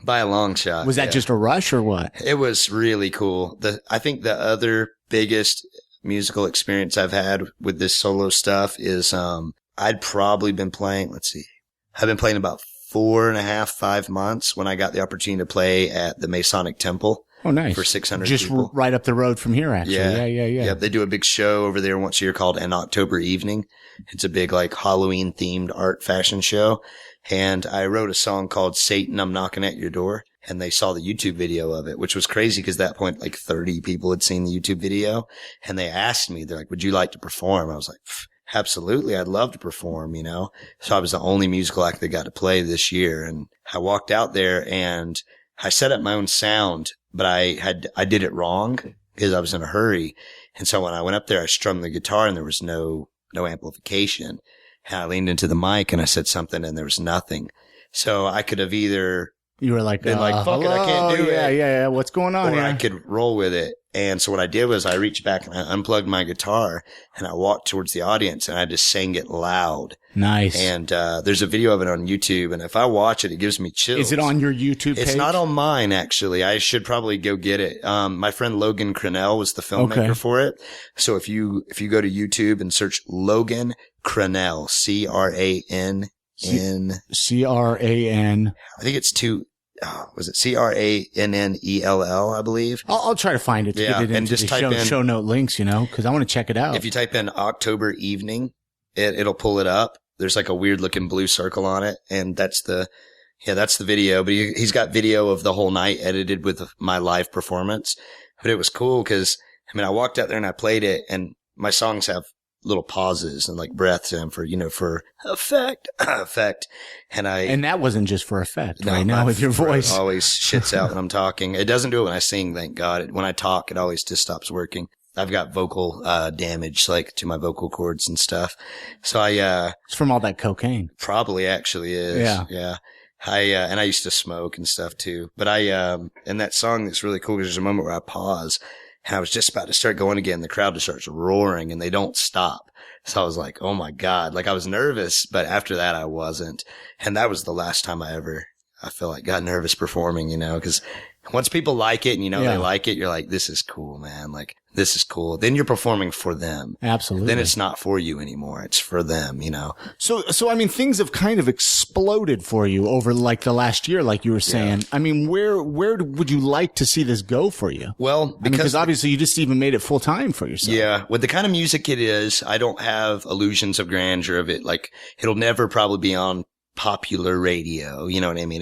by a long shot. Was that just a rush or what? It was really cool. I think the other biggest musical experience I've had with this solo stuff is, I'd probably been playing, I've been playing about 4.5, 5 months when I got the opportunity to play at the Masonic Temple. Oh, nice. For 600 just people. Just right up the road from here, actually. Yeah. Yeah, they do a big show over there once a year called An October Evening. It's a big, like, Halloween-themed art fashion show. And I wrote a song called Satan, I'm Knocking at Your Door. And they saw the YouTube video of it, which was crazy because at that point, like 30 people had seen the YouTube video. And they asked me, they're like, would you like to perform? I was like, absolutely. I'd love to perform, So I was the only musical act that got to play this year. And I walked out there and I set up my own sound, but I did it wrong because I was in a hurry. And so when I went up there, I strummed the guitar and there was no amplification. And I leaned into the mic and I said something and there was nothing. So I could have either you were like, been like, fuck it, I can't do it. Yeah. What's going on or here? I could roll with it. And so what I did was I reached back and I unplugged my guitar and I walked towards the audience and I just sang it loud. Nice. And there's a video of it on YouTube. And if I watch it, it gives me chills. Is it on your YouTube page? It's not on mine, actually. I should probably go get it. My friend Logan Cronell was the filmmaker for it. So if you go to YouTube and search Logan Cronell, C-R-A-N-N. C-R-A-N. I think it's was it Cranell, I believe? I'll try to find it to get it into the show note links, because I want to check it out. If you type in October Evening, it'll pull it up. There's like a weird looking blue circle on it. And that's the video. But he's got video of the whole night edited with my live performance. But it was cool because, I walked out there and I played it and my songs have little pauses and like breaths in for effect. And that wasn't just for effect right now with your voice. Always shits out when I'm talking. It doesn't do it when I sing, thank God. When I talk, it always just stops working. I've got vocal, damage, like to my vocal cords and stuff. So it's from all that cocaine. Probably actually is. Yeah. And I used to smoke and stuff too. But in that song, it's really cool because there's a moment where I pause. And I was just about to start going again. The crowd just starts roaring and they don't stop. So I was like, oh my God. Like I was nervous, but after that I wasn't. And that was the last time I feel like got nervous performing, cause once people like it and they like it, you're like, this is cool, man. Like this is cool. Then you're performing for them. Absolutely. Then it's not for you anymore. It's for them, So things have kind of exploded for you over like the last year, like you were saying. Yeah. Where would you like to see this go for you? Well, because obviously you just even made it full time for yourself. Yeah. With the kind of music it is, I don't have illusions of grandeur of it. Like it'll never probably be on popular radio. You know what I mean?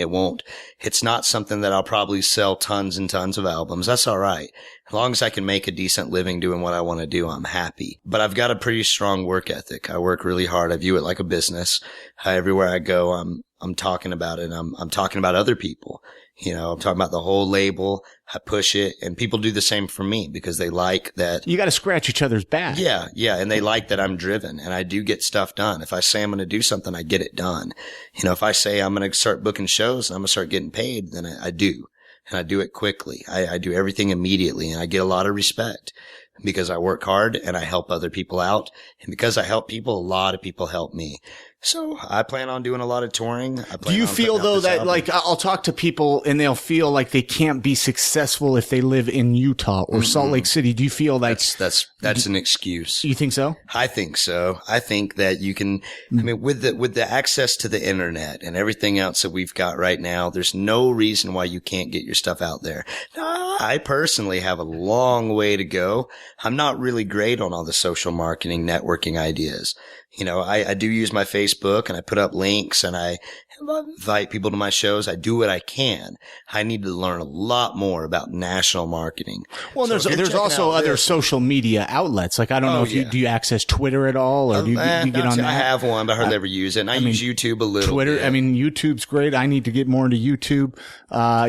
It's not something that I'll probably sell tons and tons of albums. That's all right. As long as I can make a decent living doing what I want to do, I'm happy. But I've got a pretty strong work ethic. I work really hard. I view it like a business. Everywhere I go, I'm talking about it. I'm talking about other people. You know, I'm talking about the whole label. I push it, and people do the same for me because they like that. You got to scratch each other's back. Yeah. And they like that I'm driven, and I do get stuff done. If I say I'm going to do something, I get it done. You know, if I say I'm going to start booking shows and I'm going to start getting paid, then I do. And I do it quickly. I do everything immediately, and I get a lot of respect because I work hard and I help other people out. And because I help people, a lot of people help me. So I plan on doing a lot of touring. Do you feel though that like I'll talk to people and they'll feel like they can't be successful if they live in Utah or Salt Lake City? Do you feel like that's an excuse? You think so? I think so. I think that you can, I mean, with the access to the internet and everything else that we've got right now, there's no reason why you can't get your stuff out there. Now, I personally have a long way to go. I'm not really great on all the social marketing, networking ideas. You know, I do use my Facebook and I put up links and I invite people to my shows. I do what I can. I need to learn a lot more about national marketing. Well, so there's also other social media outlets. Like, I don't know if you, do you access Twitter at all or do you get on that? I have one, but I hardly ever use it. And I use YouTube a little Twitter, bit. I mean, YouTube's great. I need to get more into YouTube.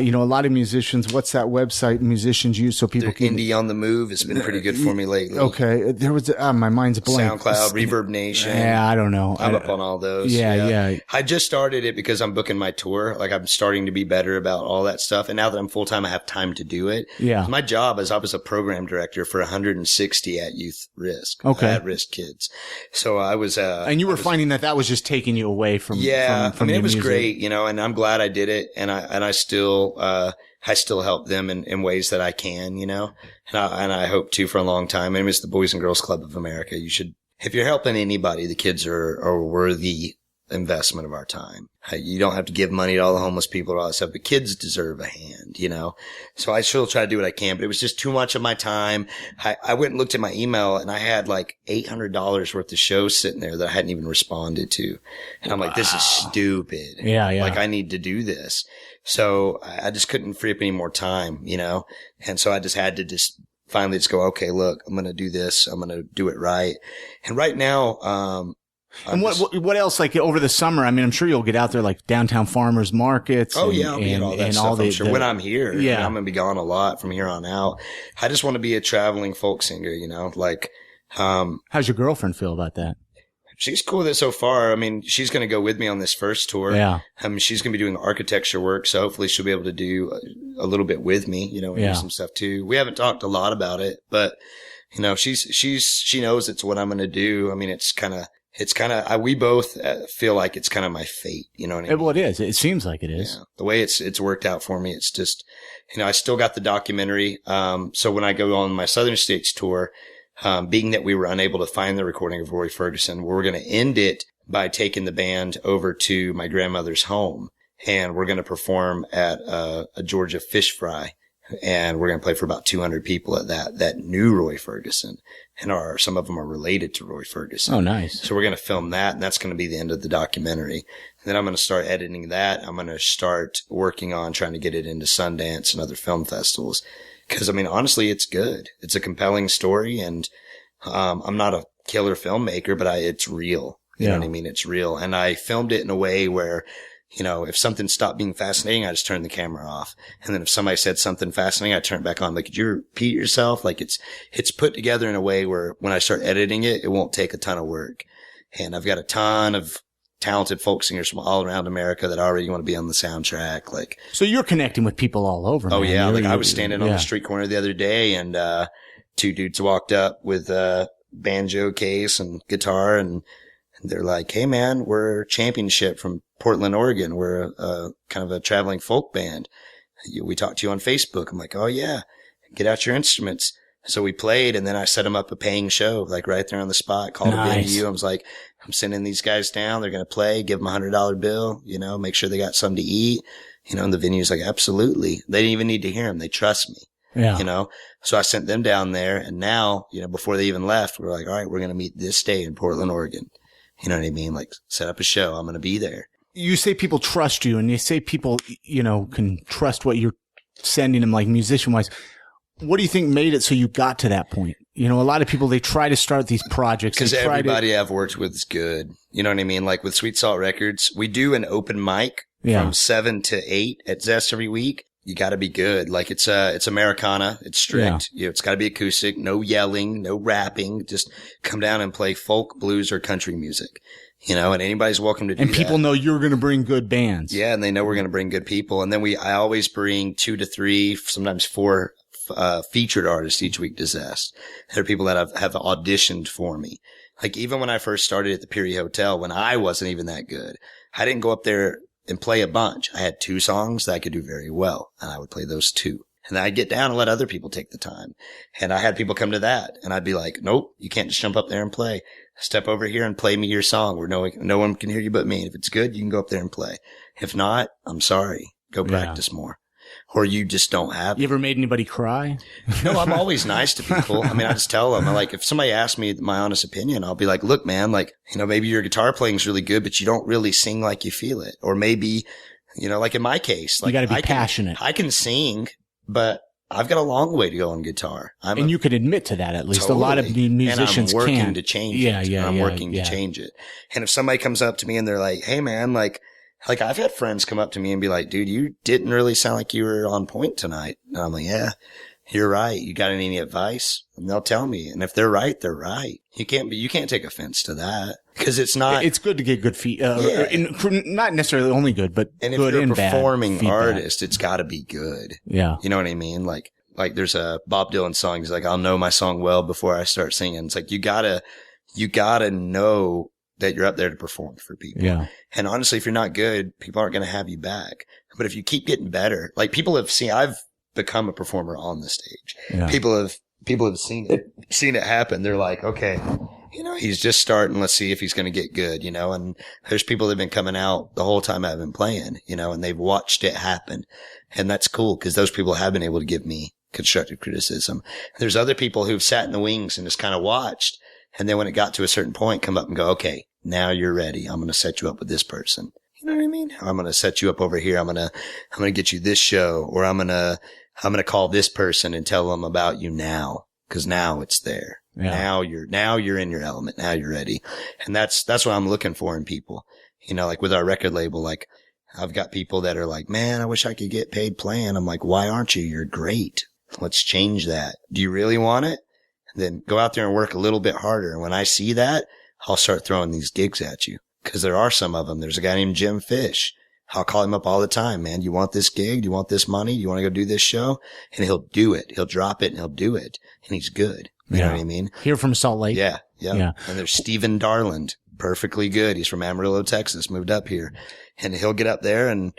You know, a lot of musicians, what's that website musicians use so people can. Indie on the Move has been pretty good for me lately. Okay. There was, my mind's blank. SoundCloud, Reverb Nation. Yeah, I don't know. I'm up on all those. Yeah. I just started it because I'm booking my tour. Like, I'm starting to be better about all that stuff. And now that I'm full time, I have time to do it. Yeah. My job is I was a program director for 160 at youth risk. Okay. At risk kids. So I was, and you were finding that was just taking you away from, from I mean, it was music. great, you know, and I'm glad I did it. And I still help them in ways that I can, you know, and I hope to for a long time. And it's the Boys and Girls Club of America. You should, if you're helping anybody, the kids are worthy investment of our time. You don't have to give money to all the homeless people or all that stuff, but kids deserve a hand, you know? So I still try to do what I can, but it was just too much of my time. I went and looked at my email and I had like $800 worth of shows sitting there that I hadn't even responded to. And I'm like, this is stupid. Yeah. Like, I need to do this. So I just couldn't free up any more time, you know? And so I just had to finally just go, okay, look, I'm going to do this. I'm going to do it right. And right now, and what else, like over the summer? I mean, I'm sure you'll get out there like downtown farmers markets. Oh, yeah. I'll be at all that stuff. I'm sure when I'm here, yeah. I'm going to be gone a lot from here on out. I just want to be a traveling folk singer, you know, like, how's your girlfriend feel about that? She's cool with it so far. I mean, she's going to go with me on this first tour. Yeah. I mean, she's going to be doing architecture work. So hopefully she'll be able to do a little bit with me, you know, and do some stuff too. We haven't talked a lot about it, but you know, she knows it's what I'm going to do. I mean, we both feel like it's kind of my fate, you know what I mean? Well, it is. It seems like it is. Yeah. The way it's worked out for me, it's just, you know, I still got the documentary. So when I go on my Southern States tour, being that we were unable to find the recording of Roy Ferguson, we're going to end it by taking the band over to my grandmother's home, and we're going to perform at a Georgia fish fry, and we're going to play for about 200 people at that new Roy Ferguson, and some of them are related to Roy Ferguson. Oh, nice. So we're going to film that, and that's going to be the end of the documentary. And then I'm going to start editing that. I'm going to start working on trying to get it into Sundance and other film festivals. Because, I mean, honestly, it's good. It's a compelling story, and I'm not a killer filmmaker, but it's real. You know what I mean? It's real. And I filmed it in a way where, you know, if something stopped being fascinating, I just turned the camera off. And then if somebody said something fascinating, I turn it back on. Like, could you repeat yourself? Like, it's put together in a way where when I start editing it, it won't take a ton of work. And I've got a ton of talented folk singers from all around America that already want to be on the soundtrack. Like, so you're connecting with people all over. Oh, man. yeah. Like, I was standing on the street corner the other day, and two dudes walked up with a banjo case and guitar, and they're like, "Hey, man, we're Championship from Portland, Oregon. We're kind of a traveling folk band. We talked to you on Facebook." I'm like, "Oh, yeah. Get out your instruments." So we played, and then I set them up a paying show, like right there on the spot, called a venue. I was like, I'm sending these guys down. They're going to play, give them $100 bill, you know, make sure they got something to eat, you know, and the venue's like, absolutely. They didn't even need to hear them. They trust me, you know? So I sent them down there, and now, you know, before they even left, we're like, all right, we're going to meet this day in Portland, Oregon. You know what I mean? Like, set up a show. I'm going to be there. you say people trust you, and you say people, can trust what you're sending them, like musician-wise. What do you think made it so you got to that point? A lot of people, they try to start these projects. Because everybody I've worked with is good. You know what I mean? Like with Sweet Salt Records, we do an open mic from 7 to 8 at Zest every week. You got to be good. Like it's Americana. It's strict. It's got to be acoustic. No yelling, no rapping. Just come down and play folk, blues, or country music. And anybody's welcome to do that. And people know you're going to bring good bands. Yeah, and they know we're going to bring good people. And then I always bring 2 to 3, sometimes 4 featured artists each week to Zest. There are people that have auditioned for me. Like even when I first started at the Peary Hotel, when I wasn't even that good, I didn't go up there and play a bunch. I had 2 songs that I could do very well, and I would play those 2. And then I'd get down and let other people take the time. And I had people come to that, and I'd be like, nope, you can't just jump up there and play. Step over here and play me your song where no one can hear you but me. If it's good, you can go up there and play. If not, I'm sorry. Go practice more. Or you just don't have. You ever made anybody cry? No, I'm always nice to people. I mean, I just tell them, if somebody asks me my honest opinion, I'll be like, look, man, maybe your guitar playing is really good, but you don't really sing like you feel it. Or maybe, like in my case, you got to be passionate. I can sing, but I've got a long way to go on guitar. And you can admit to that at least. Totally. A lot of musicians and I'm working can't. to change it. I'm working to change it. And if somebody comes up to me and they're like, hey, man, like I've had friends come up to me and be like, dude, you didn't really sound like you were on point tonight. And I'm like, yeah, you're right. You got any advice? And they'll tell me. And if they're right, they're right. You can't take offense to that because it's not. It's good to get good not necessarily only good, but and good and bad. If you're a performing artist, it's got to be good. Yeah. You know what I mean? Like there's a Bob Dylan song. He's like, I'll know my song well before I start singing. It's like, you gotta know that you're up there to perform for people. Yeah. And honestly, if you're not good, people aren't going to have you back. But if you keep getting better, like people have seen, I've become a performer on the stage. Yeah. People have seen it happen. They're like, okay, he's just starting. Let's see if he's going to get good, and there's people that have been coming out the whole time I've been playing, and they've watched it happen. And that's cool because those people have been able to give me constructive criticism. There's other people who've sat in the wings and just kind of watched. And then when it got to a certain point, come up and go, okay, now you're ready. I'm going to set you up with this person. You know what I mean? I'm going to set you up over here. I'm going to get you this show, or I'm going to call this person and tell them about you now. Cause now it's there. Yeah. Now you're in your element. Now you're ready. And that's what I'm looking for in people. Like with our record label, like I've got people that are like, man, I wish I could get paid playing. I'm like, why aren't you? You're great. Let's change that. Do you really want it? Then go out there and work a little bit harder. And when I see that, I'll start throwing these gigs at you. Cause there are some of them. There's a guy named Jim Fish. I'll call him up all the time, man. You want this gig? Do you want this money? Do you want to go do this show? And he'll do it. He'll drop it and he'll do it. And he's good. You know what I mean? Here from Salt Lake. Yeah. And there's Stephen Darland. Perfectly good. He's from Amarillo, Texas, moved up here. And he'll get up there and,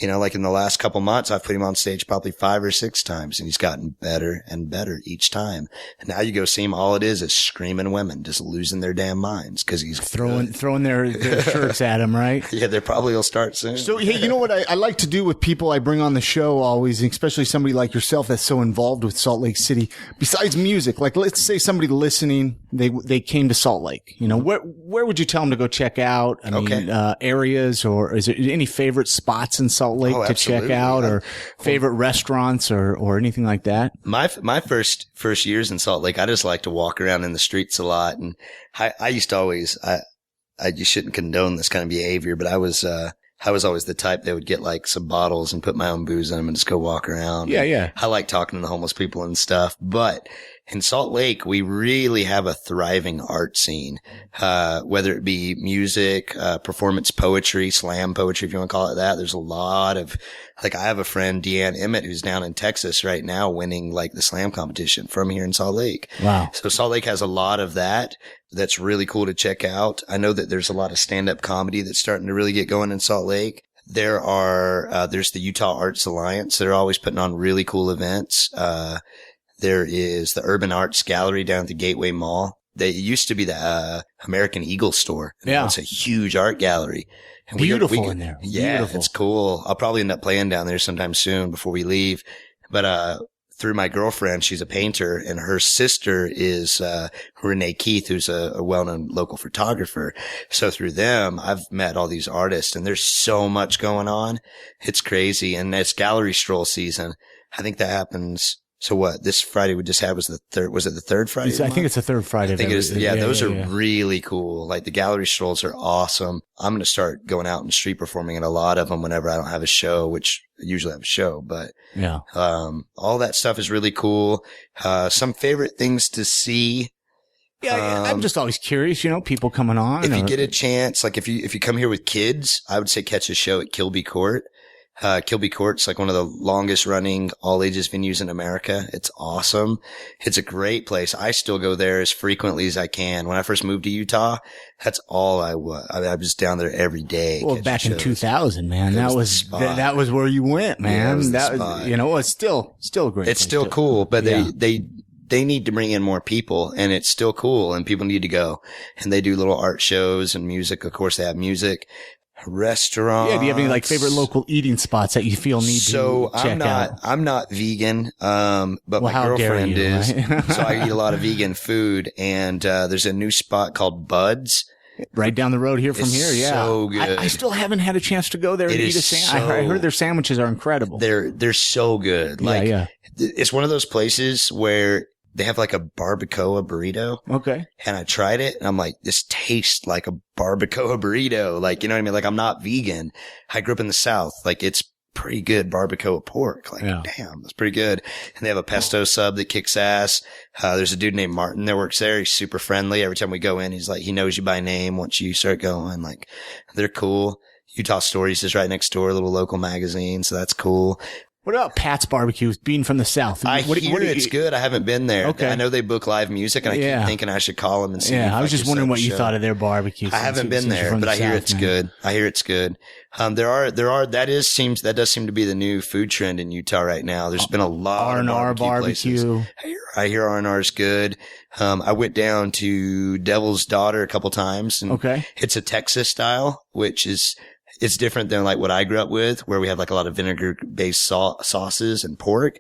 like in the last couple months, I've put him on stage probably 5 or 6 times, and he's gotten better and better each time. And now you go see him, all it is screaming women just losing their damn minds because he's throwing their shirts at him, right? Yeah, they probably will start soon. So, hey, you know what I like to do with people I bring on the show always, especially somebody like yourself that's so involved with Salt Lake City, besides music, like let's say somebody listening, they came to Salt Lake, where would you tell them to go check out? I mean, areas, or is there any favorite spots in Salt Lake to check out, or favorite restaurants or anything like that? My first years in Salt Lake, I just like to walk around in the streets a lot. And I used to always, you shouldn't condone this kind of behavior, but I was always the type that would get like some bottles and put my own booze in them and just go walk around. Yeah. I like talking to the homeless people and stuff, but in Salt Lake, we really have a thriving art scene, whether it be music, performance poetry, slam poetry, if you want to call it that. There's a lot of, like, I have a friend, Deanne Emmett, who's down in Texas right now winning like the slam competition from here in Salt Lake. Wow. So Salt Lake has a lot of that. That's really cool to check out. I know that there's a lot of stand-up comedy that's starting to really get going in Salt Lake. There's the Utah Arts Alliance. They're always putting on really cool events. There is the Urban Arts Gallery down at the Gateway Mall. They used to be the American Eagle store. Yeah. It's a huge art gallery. And beautiful in there. Yeah, beautiful. It's cool. I'll probably end up playing down there sometime soon before we leave. But through my girlfriend. She's a painter, and her sister is Renee Keith, who's a well-known local photographer. So through them, I've met all these artists, and there's so much going on. It's crazy. And it's gallery stroll season. I think that happens. So what? This Friday we just had was it the third Friday? I think it's the third Friday. I think it is. Yeah, those are really cool. Like the gallery strolls are awesome. I'm going to start going out and street performing at a lot of them whenever I don't have a show, which I usually have a show, but all that stuff is really cool. Some favorite things to see. Yeah, I'm just always curious, people coming on. If you get a chance, like if you come here with kids, I would say catch a show at Kilby Court. Kilby Court's like one of the longest running all ages venues in America. It's awesome. It's a great place. I still go there as frequently as I can. When I first moved to Utah, that's all I was. I was down there every day. Well, back in 2000, man, that was where you went, man. That was, it's still a great. It's still cool, but they need to bring in more people, and it's still cool, and people need to go. And they do little art shows and music. Of course, they have music. Restaurants. Yeah, do you have any like favorite local eating spots that you feel need to check out? I'm not vegan, but my girlfriend is. Right? So I eat a lot of vegan food, and there's a new spot called Bud's. Right down the road here from here, yeah. So good. I still haven't had a chance to go there and eat a sandwich. I heard their sandwiches are incredible. They're so good. Like, it's one of those places where they have like a barbacoa burrito. Okay. And I tried it and I'm like, this tastes like a barbacoa burrito. Like, you know what I mean? Like, I'm not vegan. I grew up in the South. Like, it's pretty good barbacoa pork. Like, damn, that's pretty good. And they have a pesto sub that kicks ass. There's a dude named Martin that works there. He's super friendly. Every time we go in, he's like, he knows you by name once you start going. Like, they're cool. Utah Stories is right next door, a little local magazine. So that's cool. What about Pat's Barbecue, being from the South? I hear it's good. I haven't been there. Okay. I know they book live music, and I keep thinking I should call them and see. Yeah, I was just wondering what you thought of their barbecue. I haven't been there, but I hear it's good. I hear it's good. That does seem to be the new food trend in Utah right now. There's been a lot of barbecue. I hear R&R is good. I went down to Devil's Daughter a couple times, and it's a Texas style, which is. It's different than like what I grew up with, where we have like a lot of vinegar-based sauces and pork.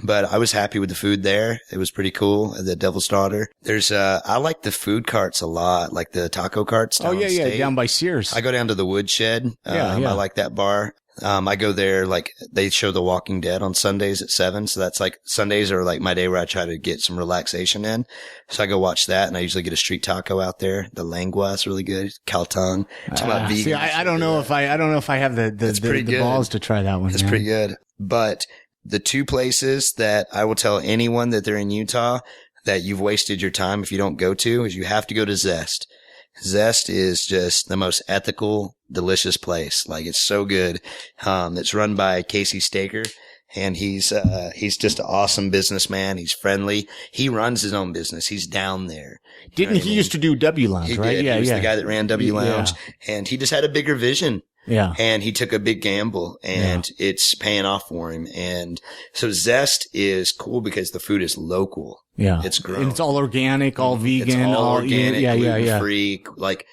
But I was happy with the food there. It was pretty cool. The Devil's Daughter. I like the food carts a lot, like the taco carts. Down by Sears. I go down to the Woodshed. I like that bar. I go there, like, they show The Walking Dead on Sundays at 7. So that's like, Sundays are like my day where I try to get some relaxation in. So I go watch that, and I usually get a street taco out there. The lengua is really good. Caltung. Vegan. See, I don't know if I have the balls to try that one. It's pretty good. But the two places that I will tell anyone that they're in Utah that you've wasted your time if you don't go to is you have to go to Zest. Zest is just the most ethical, delicious place. Like, it's so good. It's run by Casey Staker, and he's just an awesome businessman. He's friendly. He runs his own business. He's down there. Didn't he used to do W Lounge, right? He was the guy that ran W Lounge, and he just had a bigger vision. Yeah. And he took a big gamble, and it's paying off for him. And so Zest is cool because the food is local. Yeah. It's grown. And it's all organic, all vegan. It's all organic, gluten-free. Like,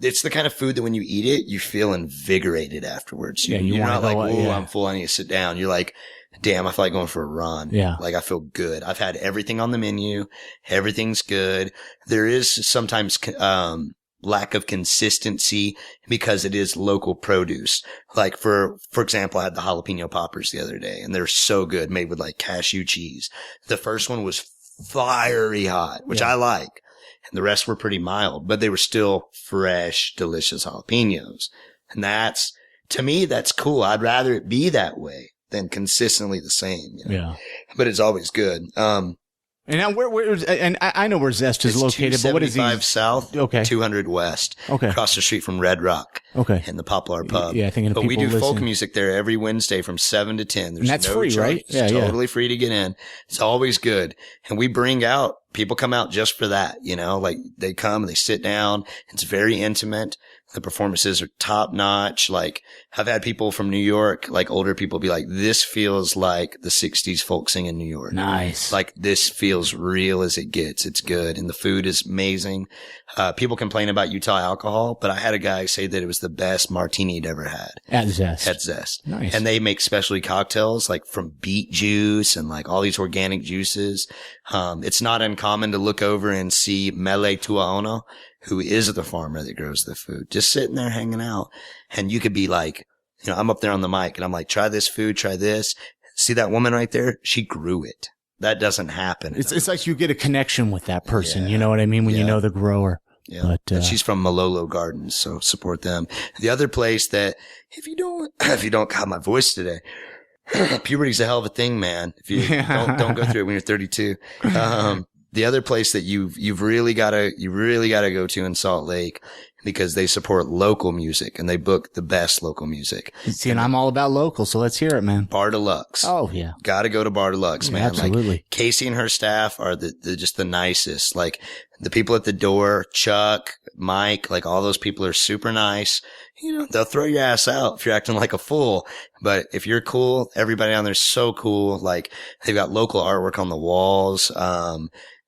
it's the kind of food that when you eat it, you feel invigorated afterwards. You're not like, I'm full, I need to sit down. You're like, damn, I feel like going for a run. Yeah. Like, I feel good. I've had everything on the menu. Everything's good. There is sometimes, lack of consistency because it is local produce. Like, for example, I had the jalapeno poppers the other day, and they're so good, made with like cashew cheese. The first one was fiery hot, which I like. And the rest were pretty mild, but they were still fresh, delicious jalapenos. And to me, that's cool. I'd rather it be that way than consistently the same. Yeah. But it's always good. And now and I know where Zest is located, but what is he? 275 South, 200 West. Okay. Across the street from Red Rock. Okay. And the Poplar Pub. Yeah, I think. But we do folk music there every Wednesday from 7 to 10. There's and that's free, charge. right? It's totally free to get in. It's always good. And we bring out people come out just for that, like they come and they sit down. It's very intimate. The performances are top notch. Like I've had people from New York, like older people be like, this feels like the 60s folk sing in New York. Nice. Like this feels real as it gets. It's good. And the food is amazing. People complain about Utah alcohol, but I had a guy say that it was the best martini he'd ever had. At Zest. At Zest. Nice. And they make specialty cocktails like from beet juice and like all these organic juices. It's not uncommon to look over and see Mele Tuaono, who is the farmer that grows the food, just sitting there hanging out. And you could be like, I'm up there on the mic and I'm like, try this food, try this. See that woman right there? She grew it. That doesn't happen. It's like you get a connection with that person. Yeah. You know what I mean? When you know the grower. Yeah. But, and she's from Malolo Gardens, so support them. The other place that if you don't got my voice today, puberty's a hell of a thing, man. If you don't go through it when you're 32. The other place that you've really gotta go to in Salt Lake, because they support local music and they book the best local music. See, and I'm all about local, so let's hear it, man. Bar Deluxe. Oh, yeah. Gotta go to Bar Deluxe, man. Absolutely. Like, Casey and her staff are just the nicest. Like, the people at the door, Chuck, Mike, like all those people are super nice. They'll throw your ass out if you're acting like a fool. But if you're cool, everybody down there's so cool. Like, they've got local artwork on the walls.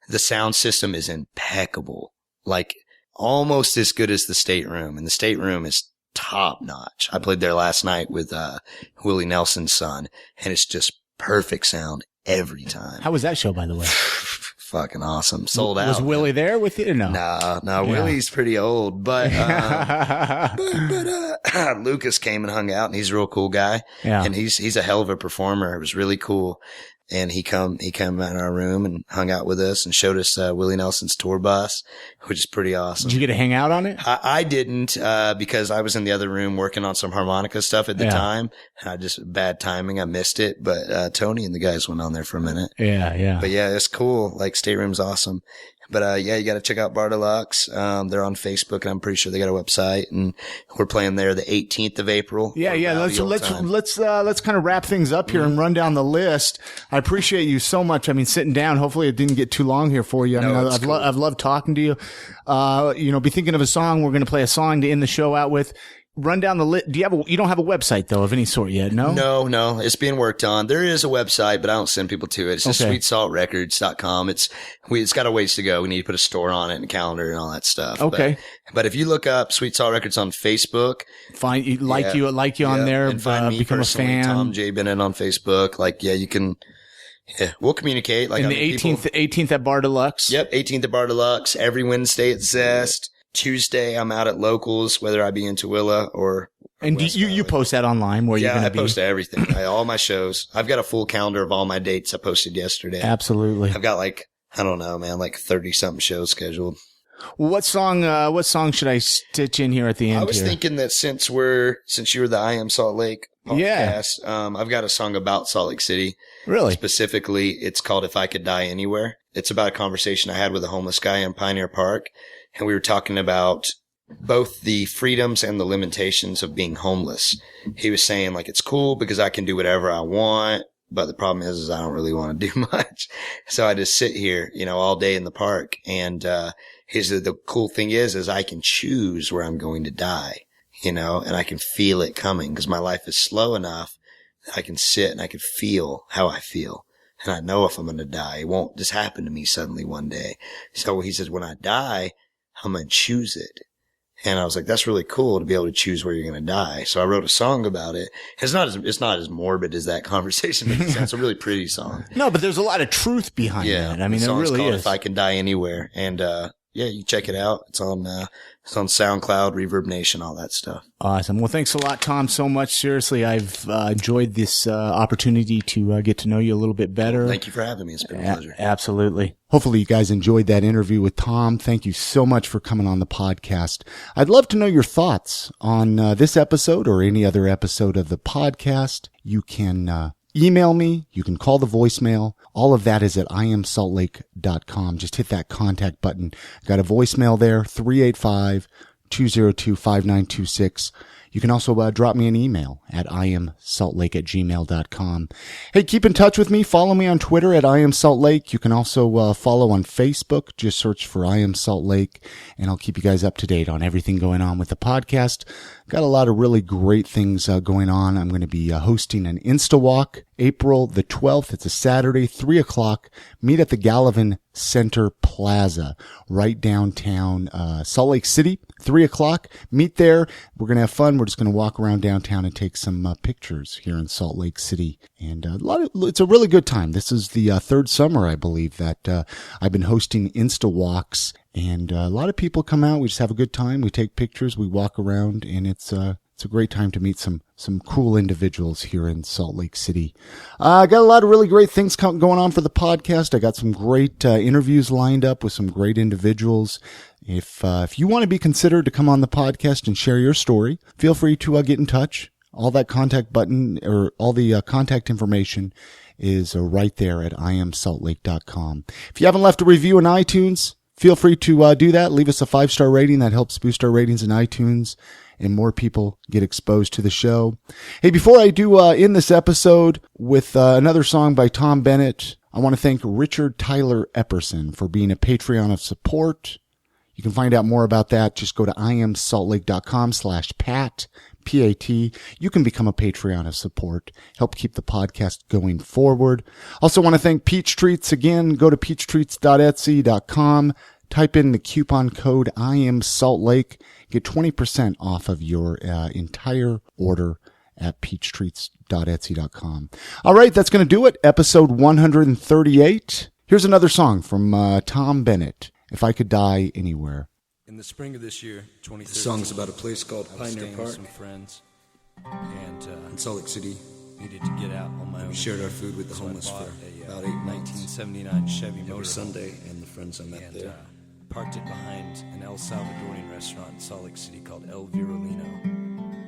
The sound system is impeccable. Like, almost as good as the stateroom. And the stateroom is top notch. I played there last night with, Willie Nelson's son, and it's just perfect sound every time. How was that show, by the way? Fucking awesome. Sold out. Was Willie there with you or no? No, yeah. Willie's pretty old, but Lucas came and hung out, and he's a real cool guy. Yeah. And he's a hell of a performer. It was really cool. And he came in our room and hung out with us and showed us Willie Nelson's tour bus, which is pretty awesome. Did you get to hang out on it? I didn't, because I was in the other room working on some harmonica stuff at the time. And bad timing. I missed it. But Tony and the guys went on there for a minute. Yeah. But yeah, it's cool. Like, stateroom's awesome. But you got to check out Bar Deluxe. They're on Facebook, and I'm pretty sure they got a website, and we're playing there the 18th of April. Yeah. Let's kind of wrap things up here and run down the list. I appreciate you so much. I mean, sitting down. Hopefully it didn't get too long here for you. I've loved talking to you. Be thinking of a song. We're going to play a song to end the show out with. Run down the list. You don't have a website though of any sort yet? No. No. It's being worked on. There is a website, but I don't send people to it. It's just sweetsaltrecords.com. It's got a ways to go. We need to put a store on it and a calendar and all that stuff. Okay. But if you look up Sweet Salt Records on Facebook, you on there, and find me become a fan. Tom J. Bennett on Facebook. You can. Yeah, we'll communicate. And the 18th at Bar Deluxe. Yep, 18th at Bar Deluxe. Every Wednesday at Zest. Tuesday, I'm out at locals, whether I be in Tooele or. And you post that online where you're going to be? Yeah, I post everything. All my shows. I've got a full calendar of all my dates I posted yesterday. Absolutely. I've got I don't know, man, 30 something shows scheduled. Well, what song should I stitch in here at the end? I was thinking that since you were the I Am Salt Lake podcast, I've got a song about Salt Lake City. Really? Specifically, it's called If I Could Die Anywhere. It's about a conversation I had with a homeless guy in Pioneer Park. And we were talking about both the freedoms and the limitations of being homeless. He was saying it's cool because I can do whatever I want, but the problem is I don't really want to do much. So I just sit here, all day in the park. And, the cool thing is I can choose where I'm going to die, and I can feel it coming because my life is slow enough that I can sit and I can feel how I feel. And I know if I'm going to die, it won't just happen to me suddenly one day. So he says, when I die, I'm going to choose it. And I was like, that's really cool to be able to choose where you're going to die. So I wrote a song about it. It's not as morbid as that conversation makes sense. It's a really pretty song. No, but there's a lot of truth behind it. I mean, there really is. If I Can Die Anywhere. And, you check it out. It's on SoundCloud, Reverb Nation, all that stuff. Awesome. Well, thanks a lot, Tom, so much. Seriously, I've enjoyed this opportunity to get to know you a little bit better. Thank you for having me. It's been a pleasure. Absolutely. Hopefully you guys enjoyed that interview with Tom. Thank you so much for coming on the podcast. I'd love to know your thoughts on this episode or any other episode of the podcast. You can email me. You can call the voicemail. All of that is at iamsaltlake.com. Just hit that contact button. Got a voicemail there, 385-202-5926. You can also drop me an email at iamsaltlake@gmail.com. Hey, keep in touch with me. Follow me on Twitter at iamsaltlake. You can also follow on Facebook. Just search for I Am Salt Lake, and I'll keep you guys up to date on everything going on with the podcast. Got a lot of really great things going on. I'm going to be hosting an Insta Walk April the 12th. It's a Saturday, 3 o'clock. Meet at the Gallivan Center Plaza, right downtown Salt Lake City, 3 o'clock. Meet there. We're going to have fun. We're just going to walk around downtown and take some pictures here in Salt Lake City. And it's a really good time. This is the third summer, I believe, that I've been hosting Insta Walks. And a lot of people come out. We just have a good time. We take pictures. We walk around, and it's a great time to meet some cool individuals here in Salt Lake City. I got a lot of really great things going on for the podcast. I got some great interviews lined up with some great individuals. If you want to be considered to come on the podcast and share your story, feel free to get in touch. All that contact button or all the contact information is right there at iamsaltlake.com. If you haven't left a review on iTunes, feel free to do that. Leave us a 5-star rating. That helps boost our ratings in iTunes, and more people get exposed to the show. Hey, before I do end this episode with another song by Tom Bennett, I want to thank Richard Tyler Epperson for being a Patreon of support. You can find out more about that. Just go to iamsaltlake.com/Pat, P-A-T. You can become a Patreon of support. Help keep the podcast going forward. Also want to thank Peach Treats again. Go to peachtreats.etsy.com. Type in the coupon code IAMSaltLake. Get 20% off of your entire order at peachtreats.etsy.com. All right, that's going to do it. Episode 138. Here's another song from Tom Bennett, If I Could Die Anywhere. In the spring of this year, 2013, the song's about a place called Pioneer Park. With some friends, and in Salt Lake City. Needed to get out on my own. We shared our food with the homeless for about 8 months. 1979 Chevy motor. Every Sunday, and the friends I met there. Parked it behind an El Salvadorian restaurant in Salt Lake City called El Virolino.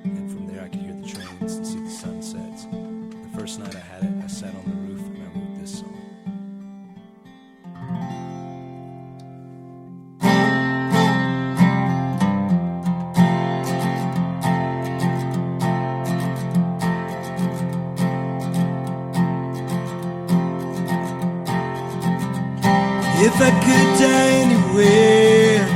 And from there I could hear the trains and see the sunsets. The first night I had it, I sat on the roof and I wrote this song. If I could die anywhere,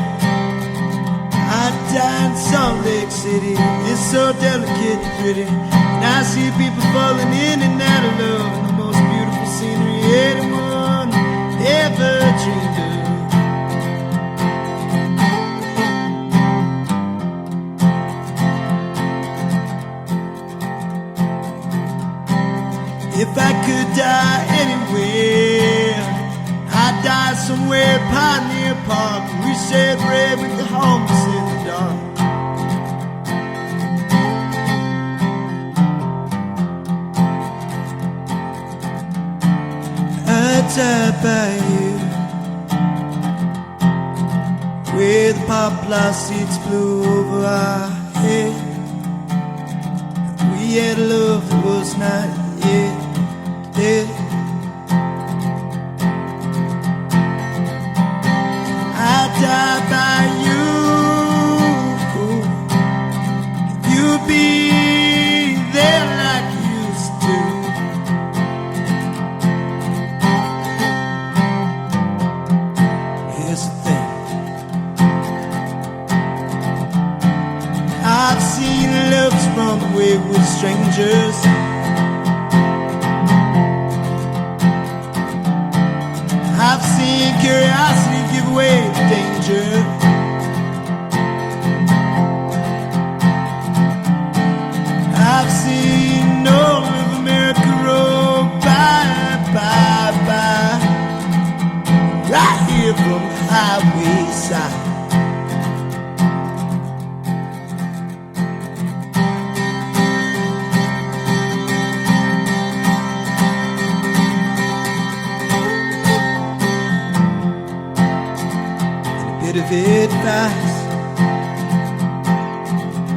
I'd die in Salt Lake City. It's so delicate and pretty, and I see people falling in and out of love, and the most beautiful scenery anyone ever dreamed of. If I could die anywhere, I'd die somewhere at Pioneer Park. We shared bread with the homeless in the dark. I'd die by you, where the poplar seeds blew over our head. We had a love that was not yet dead. Die by you, you'd be there like you used to. Here's the thing, I've seen loves run away with strangers. I've seen curiosity give way to danger. I've seen all of America roll by, right here from the highway side. Little bit of advice,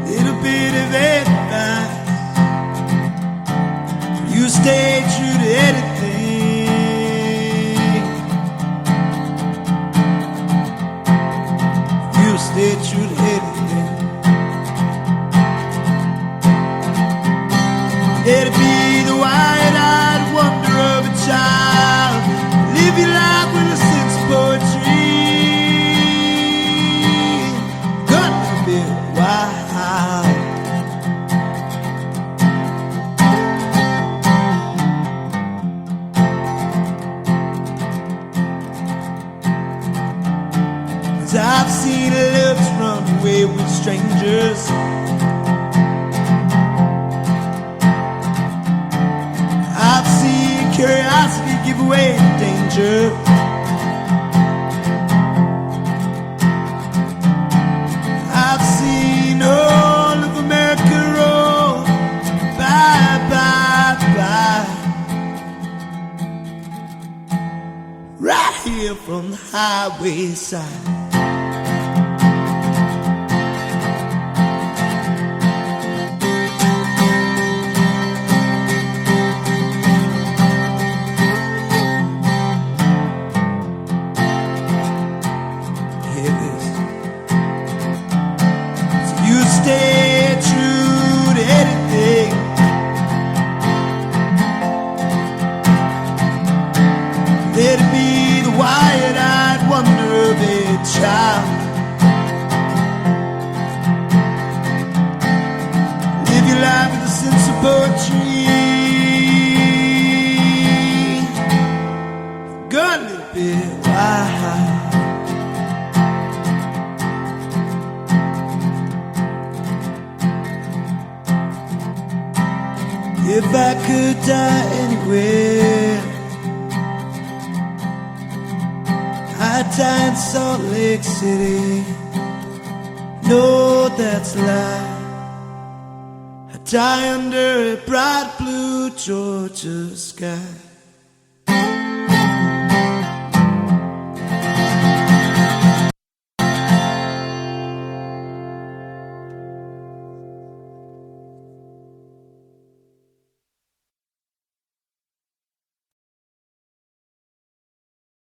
little bit of advice. You stay true to anything. You stay true to anything. Let it be the wide-eyed wonder of a child. Live your life with a sense of poetry. Gonna be wild. I've seen lips run away with strangers. I've seen curiosity give way to danger. I've seen all of America roll by, by, by, right here from the highway side. Stay true to anything. Let it be the wide-eyed wonder of a child. Live your life with a sense of poetry. Gonna be wild. If I could die anywhere, I'd die in Salt Lake City. No, that's a lie. I'd die under a bright blue Georgia sky.